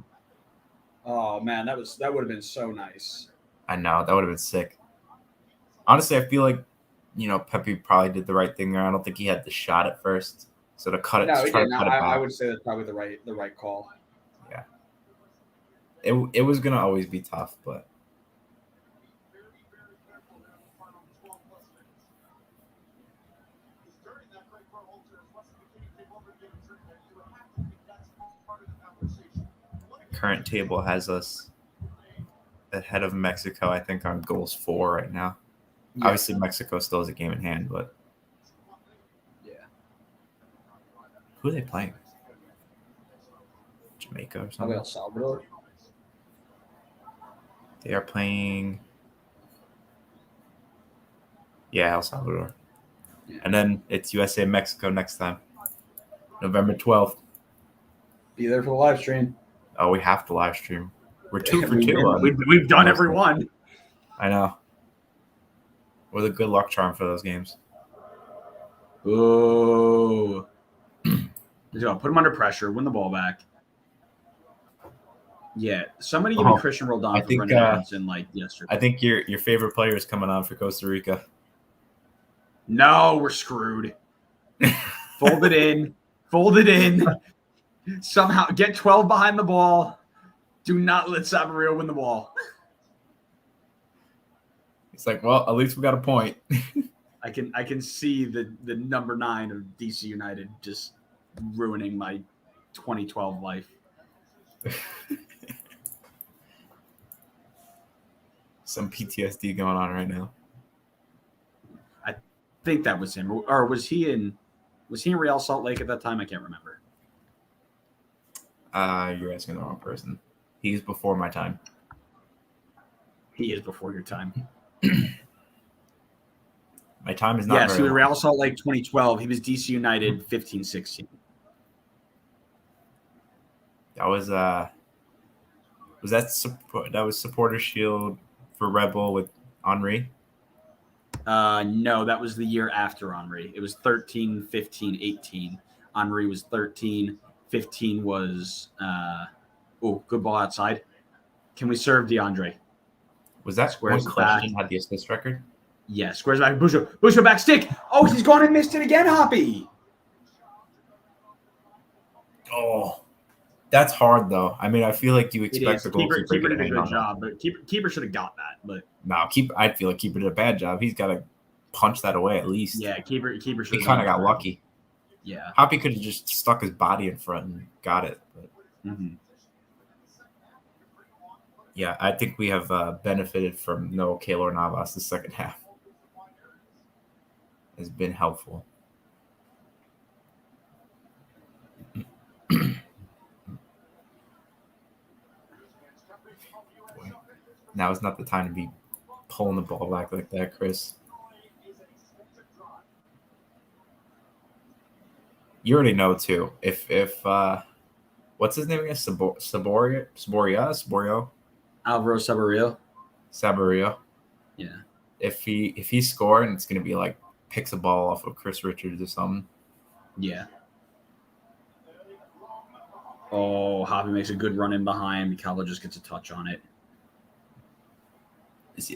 Oh man, that would have been so nice. I know that would have been sick. Honestly, I feel like Pepe probably did the right thing there. I don't think he had the shot at first, so to cut it, No, to he try to didn't. cut it I back. would say that's probably the right call. Yeah, it was gonna always be tough, but current table has us ahead of Mexico. I think on goals 4 right now. Yeah. Obviously, Mexico still has a game in hand, but Yeah. who are they playing? Jamaica or Probably something? El Salvador. They are playing. Yeah, El Salvador. Yeah. And then it's USA Mexico next time, November 12th. Be there for the live stream. Oh, we have to live stream. We're 2 for 2. We've done every one. I know. We're the good luck charm for those games. Ooh. Put him under pressure. Win the ball back. Yeah. Somebody give me Christian Roldan I for think, Brendan Aronson like yesterday. I think your favorite player is coming on for Costa Rica. No, we're screwed. Fold it in. Fold it in. Somehow get 12 behind the ball. Do not let Sabarillo win the ball. It's like, well, at least we got a point. I can see the number 9 of DC United just ruining my 2012 life. Some PTSD going on right now. I think that was him. Or was he in Real Salt Lake at that time? I can't remember. You're asking the wrong person. He's before my time. He is before your time. My time is not Yes, he was long. Real Salt Lake 2012. He was DC United 15-16. That was that was Supporter Shield for Red Bull with Henri? No, that was the year after Henri. It was 13, 15, 18. Henri was 13. 15 was good ball outside. Can we serve DeAndre? Was that Squares when back. Question had the assist record? Yeah, squares back. Busho back stick. Oh, he's gone and missed it again, Hoppy. Oh, that's hard though. I mean, I feel like you It expect is. the Keeper goalkeeper to did a hang good on. job, but keeper should have got that. But No, I feel like keeper did a bad job. He's got to punch that away at least. yeah, keeper should He have kind of got lucky. Yeah. Hoppy could have just stuck his body in front and got it. But yeah, I think we have benefited from no Keylor Navas the second half. Has been helpful. Now is not the time to be pulling the ball back like that, Chris. You already know too. If what's his name again? Saborio? Alvaro Saborio. Yeah. If he's scoring, it's gonna be like picks a ball off of Chris Richards or something. Yeah. Oh, Hoppy makes a good run in behind. Calvo just gets a touch on it.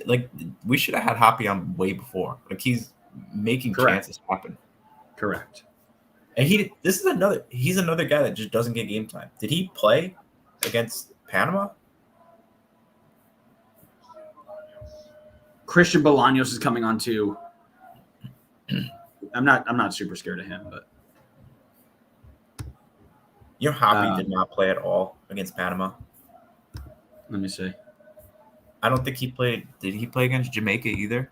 Like we should have had Hoppy on way before. Like he's making chances happen. Correct. And he's another guy that just doesn't get game time. Did he play against Panama? Christian Bolaños is coming on too. I'm not super scared of him, but Hoppy did not play at all against Panama. Let me see. I don't think he played. Did he play against Jamaica either?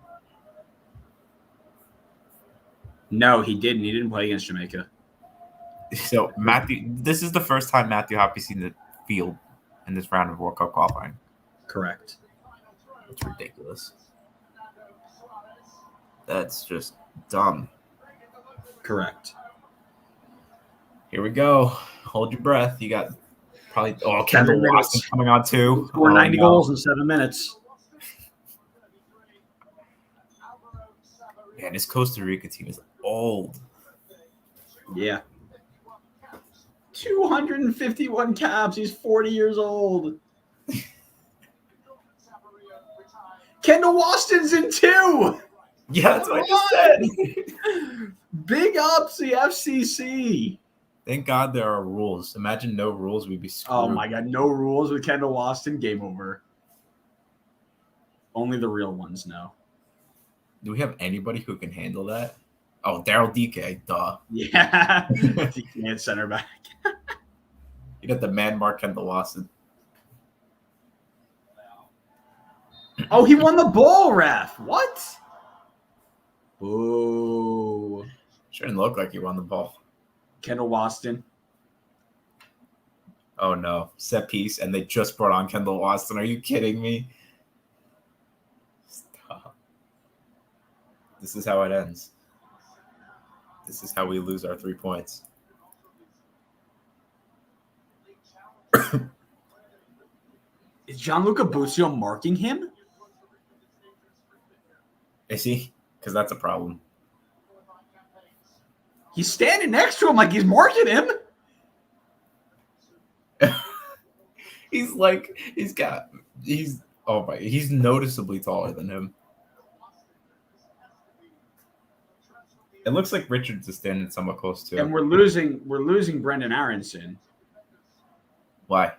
No, he didn't. He didn't play against Jamaica. So this is the first time Matthew Hoppy's seen the field in this round of World Cup qualifying. Correct. It's ridiculous. That's just dumb. Correct. Here we go. Hold your breath. You got probably Kendall 7 minutes. Watson coming on too. Score 90 goals in 7 minutes. Man, this Costa Rica team is old. Yeah. 251 caps. He's 40 years old. Kendall Waston's in 2. Yeah, that's what I just said. Big ups, the FCC. Thank God there are rules. Imagine no rules, we'd be screwed. Oh my God, no rules with Kendall Waston. Game over. Only the real ones know. Do we have anybody who can handle that? Oh, Daryl DK, duh. Yeah, he can't center back. You got the man Mark Kendall Waston. Oh, he won the ball, ref. What? Ooh. Shouldn't look like he won the ball. Kendall Waston. Oh no, set piece, and they just brought on Kendall Waston. Are you kidding me? Stop. This is how it ends. This is how we lose our 3 points. Is Gianluca Busio marking him? Is he? Because that's a problem. He's standing next to him like he's marking him. He's noticeably taller than him. It looks like Richards is standing somewhat close to him. And we're losing Brendan Aronson. Why?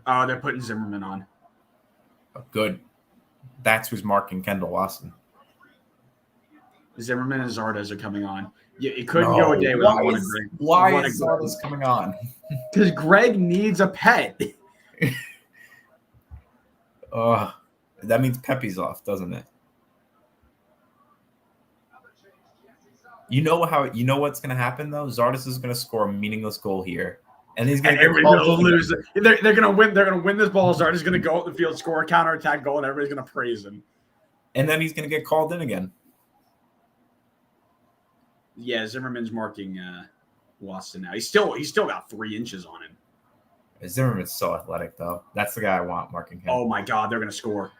Oh, they're putting Zimmerman on. Oh, good. That's who's marking Kendall Waston. Zimmerman and Zardes are coming on. Yeah, it couldn't go a day without one of Greg. Why is Zardes coming on? Because Greg needs a pet. That means Pepe's off, doesn't it? You know what's going to happen though? Zardes is going to score a meaningless goal here, and he's going to lose. They're going to win. They're going to win this ball. Zardes is going to go up the field, score a counterattack goal, and everybody's going to praise him. And then he's going to get called in again. Yeah, Zimmerman's marking Waston now. He's still got 3 inches on him. Zimmerman's so athletic though. That's the guy I want marking him. Oh my God, they're going to score.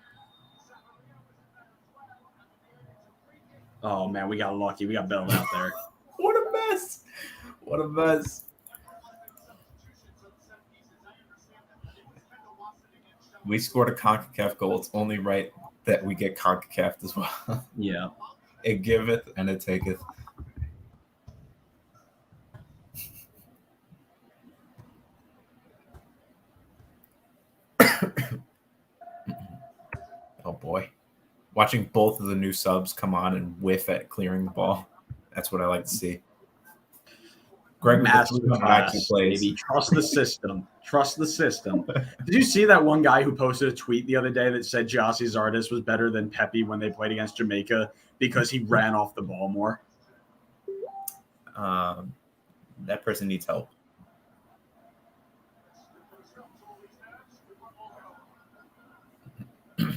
Oh man, we got lucky. We got bailed out there. What a mess! What a mess! We scored a CONCACAF goal. It's only right that we get CONCACAF as well. Yeah. It giveth and it taketh. Oh boy. Watching both of the new subs come on and whiff at clearing the ball. That's what I like to see. Greg Masterclass, baby. Trust the system. Trust the system. Did you see that one guy who posted a tweet the other day that said Gyasi Zardes was better than Pepe when they played against Jamaica because he ran off the ball more? That person needs help.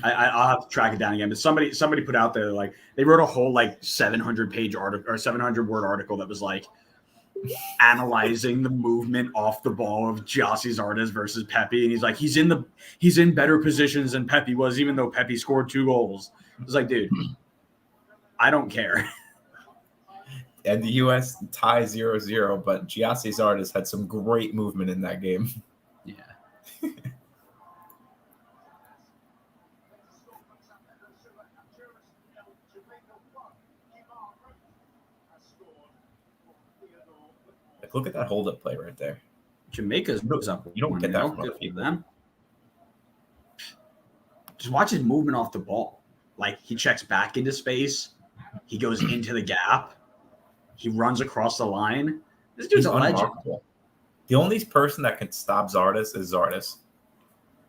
I'll have to track it down again. But somebody put out there, like, they wrote a whole 700-page article or 700-word article that was analyzing the movement off the ball of Gyasi Zardes versus Pepe, and he's like, he's in better positions than Pepe was, even though Pepe scored 2 goals. It's like, dude, I don't care. And the U.S. tie 0-0, but Gyasi Zardes had some great movement in that game. Yeah. Look at that hold-up play right there. Jamaica's up. You don't get that from other for people. them. Just watch his movement off the ball. He checks back into space. He goes into the gap. He runs across the line. This dude's a legend. The only person that can stop Zardes is Zardes.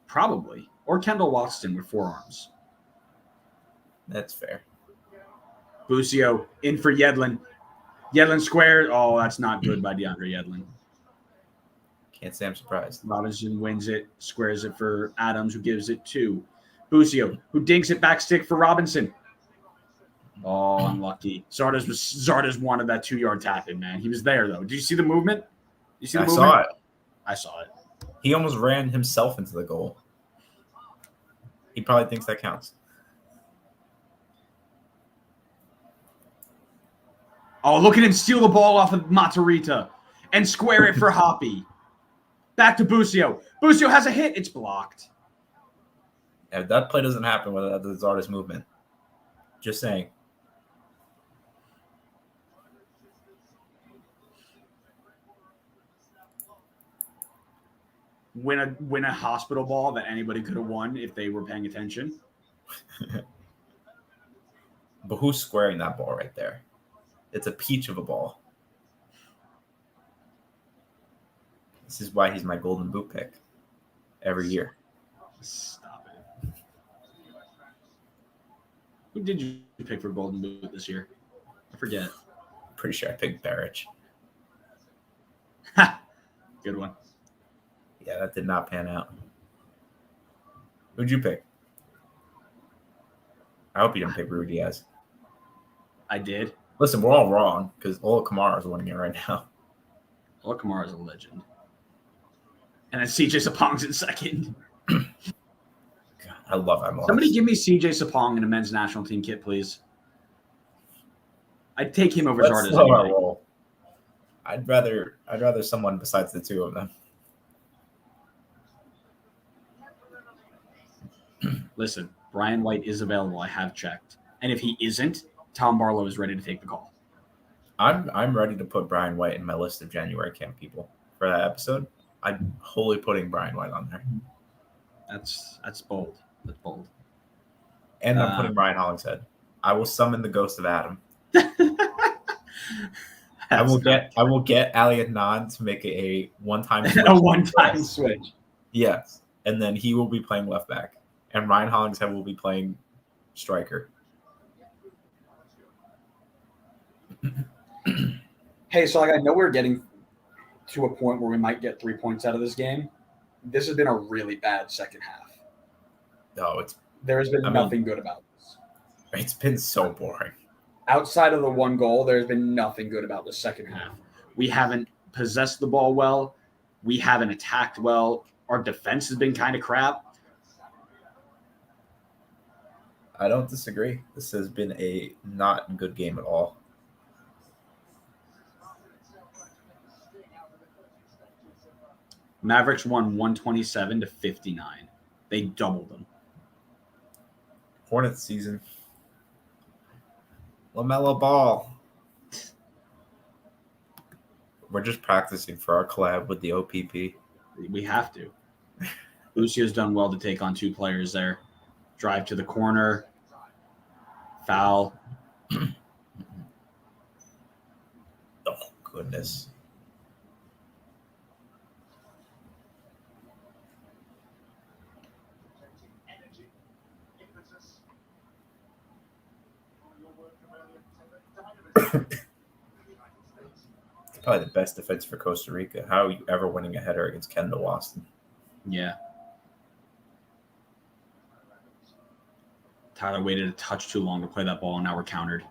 Probably. Or Kendall Waston with forearms. That's fair. Busio in for Yedlin. Yedlin squared. Oh, that's not good by DeAndre Yedlin. Can't say I'm surprised. Robinson wins it, squares it for Adams, who gives it to Busio, who dinks it back stick for Robinson. Oh, unlucky. Zardes wanted that 2-yard tap in, man. He was there, though. Did you see the movement? I saw it. I saw it. He almost ran himself into the goal. He probably thinks that counts. Oh, look at him steal the ball off of Matarrita and square it for Hoppy. Back to Busio. Busio has a hit. It's blocked. If that play doesn't happen without the Zardes movement. Just saying. Win a hospital ball that anybody could have won if they were paying attention. But who's squaring that ball right there? It's a peach of a ball. This is why he's my golden boot pick every year. Stop it. Who did you pick for golden boot this year? I forget. Pretty sure I picked Barrich. Good one. Yeah, that did not pan out. Who'd you pick? I hope you didn't pick Rudy Diaz. I did. Listen, we're all wrong because Ola Kamara is winning it right now. Ola Kamara is a legend. And then CJ Sapong's in second. God, I love MLS. Somebody give me CJ Sapong in a men's national team kit, please. I'd take him over Let's Zardes. slow our Anyway. roll. I'd rather someone besides the two of them. Listen, Brian White is available. I have checked. And if he isn't, Tom Barlow is ready to take the call. I'm ready to put Brian White in my list of January camp people for that episode. I'm wholly putting Brian White on there. That's bold. That's bold. And I'm putting Ryan Hollingshead. I will summon the ghost of Adam. I will get Ali Adnan to make a one-time switch. A one-time switch. Yes. And then he will be playing left back. And Ryan Hollingshead will be playing striker. Hey, so I know we're getting to a point where we might get 3 points out of this game. This has been a really bad second half. No, There has been nothing good about this. It's been so boring. Outside of the one goal, there's been nothing good about the second half. We haven't possessed the ball well. We haven't attacked well. Our defense has been kind of crap. I don't disagree. This has been a not good game at all. Mavericks won 127-59. They doubled them. Hornets season. LaMelo Ball. We're just practicing for our collab with the OPP. We have to. Lucio's done well to take on two players there. Drive to the corner. Foul. Oh, goodness. Probably the best defense for Costa Rica. How are you ever winning a header against Kendall Waston? Yeah. Tyler waited a touch too long to play that ball, and now we're countered.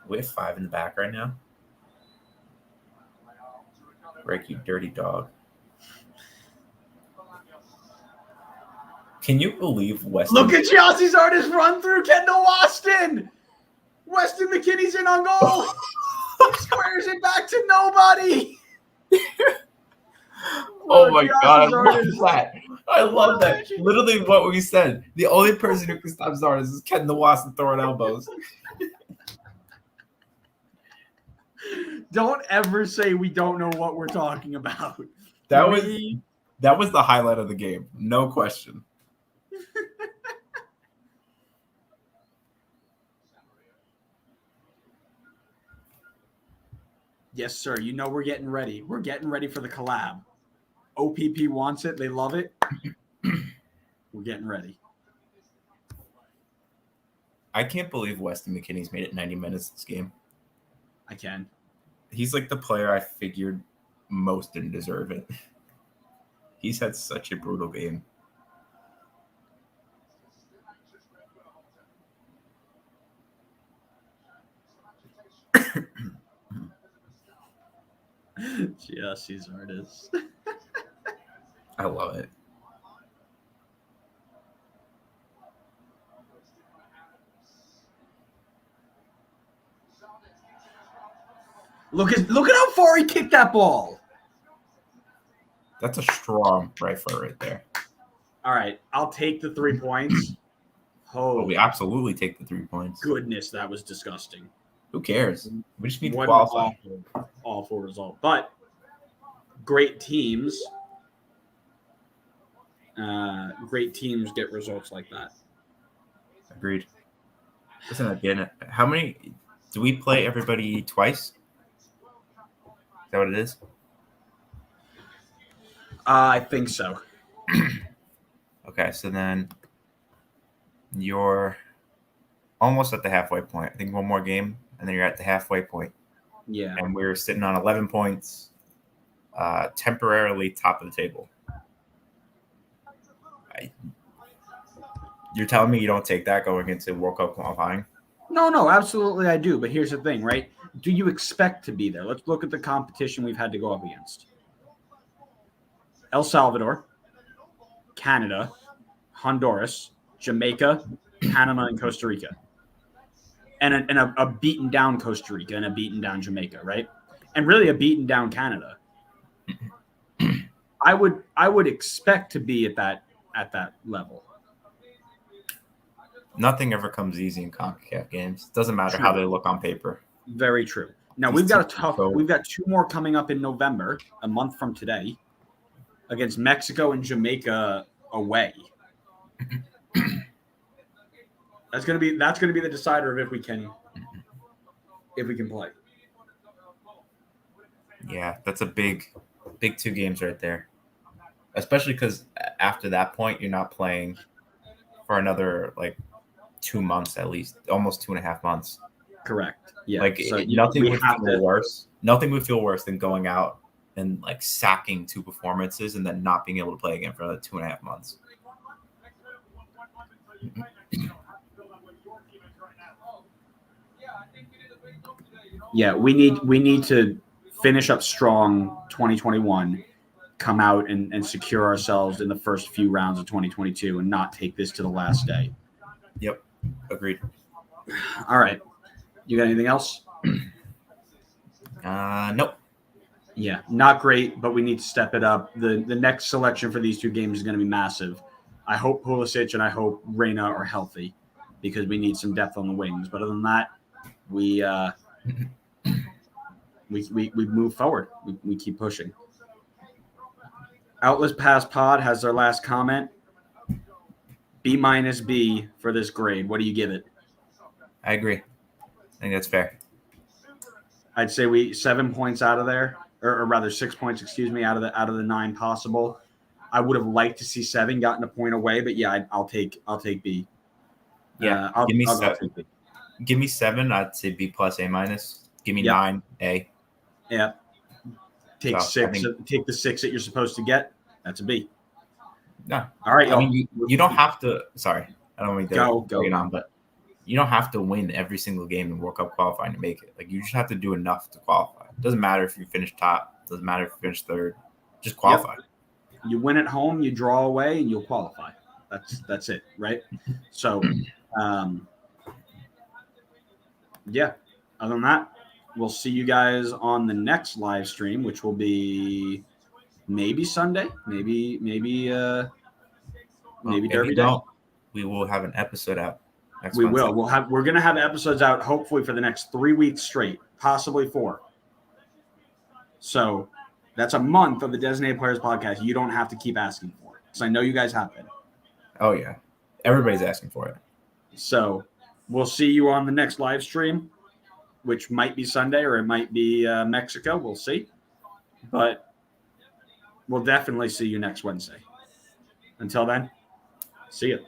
We have 5 in the back right now. Break, you dirty dog. Can you believe Weston? Look at Chelsea's artist run through Kendall Waston. Weston McKinney's in on goal. He squares it back to nobody. Oh my God, I love that. I love that. Literally what we said. The only person who can stop Zardes is Kendall Waston throwing elbows. Don't ever say we don't know what we're talking about. That was the highlight of the game. No question. Yes, sir. You know we're getting ready. We're getting ready for the collab. OPP wants it. They love it. We're getting ready. I can't believe Weston McKinney's made it 90 minutes this game. I can. He's like the player I figured most didn't deserve it. He's had such a brutal game. Jesse's artist. I love it. Look at how far he kicked that ball. That's a strong rifle right there. All right, I'll take the 3 points. But Oh, we absolutely take the 3 points. goodness, that was disgusting. Who cares? We just need to What qualify. an awful result. But great teams. Great teams get results like that. Agreed. Listen, again, how many do we play everybody twice? Is that what it is? I think so. Okay, so then you're almost at the halfway point. I think one more game, and then you're at the halfway point. Yeah. And we're sitting on 11 points, temporarily top of the table. You're telling me you don't take that going into World Cup qualifying? No, absolutely I do. But here's the thing, right? Do you expect to be there? Let's look at the competition we've had to go up against. El Salvador, Canada, Honduras, Jamaica, Panama, and Costa Rica. And a beaten down Costa Rica and a beaten down Jamaica, right? And really a beaten down Canada. I would expect to be at that level. Nothing ever comes easy in CONCACAF games. Doesn't matter True. how they look on paper. Very true. Now These we've got teams we've got 2 more coming up in November, a month from today, against Mexico and Jamaica away. That's gonna be the decider of if we can play. Yeah, that's a big 2 games right there. Especially because after that point, you're not playing for another 2 months at least, almost 2.5 months. Correct. Yeah. Like so nothing would feel worse. Nothing would feel worse than going out and sacking 2 performances and then not being able to play again for another 2.5 months. Yeah, we need to finish up strong 2021, come out and secure ourselves in the first few rounds of 2022 and not take this to the last day. Yep. Agreed. All right. You got anything else? Nope. Yeah, not great, but we need to step it up. The next selection for these 2 games is going to be massive. I hope Pulisic and I hope Reina are healthy because we need some depth on the wings. But other than that, we move forward. We keep pushing. Outlets Pass Pod has their last comment. B- for this grade. What do you give it? I agree. I think that's fair. I'd say we 7 points out of there, or rather 6 points, out of the 9 possible. I would have liked to see 7, gotten a point away, but yeah, I'll take B. Yeah, I'll give me take 7. B. Give me 7. I'd say B plus A minus. Give me Yep. 9 A. Yeah. Take So, 6. Take the 6 that you're supposed to get. That's a B. No. All right, I y'all. mean, you don't have to. Sorry, I don't mean to Go. bring it on, but you don't have to win every single game in World Cup qualifying to make it. You just have to do enough to qualify. It doesn't matter if you finish top. It doesn't matter if you finish 3rd. Just qualify. Yep. You win at home, you draw away, and you'll qualify. That's it, right? So, yeah. Other than that, we'll see you guys on the next live stream, which will be maybe Sunday, maybe Derby Day. We will have an episode out next We Wednesday. will. We're going to have episodes out hopefully for the next 3 weeks straight, possibly 4. So that's a month of the Designated Players podcast. You don't have to keep asking for it, because I know you guys have been. Oh yeah, everybody's asking for it. So we'll see you on the next live stream, which might be Sunday or it might be Mexico. We'll see, but we'll definitely see you next Wednesday. Until then, see you.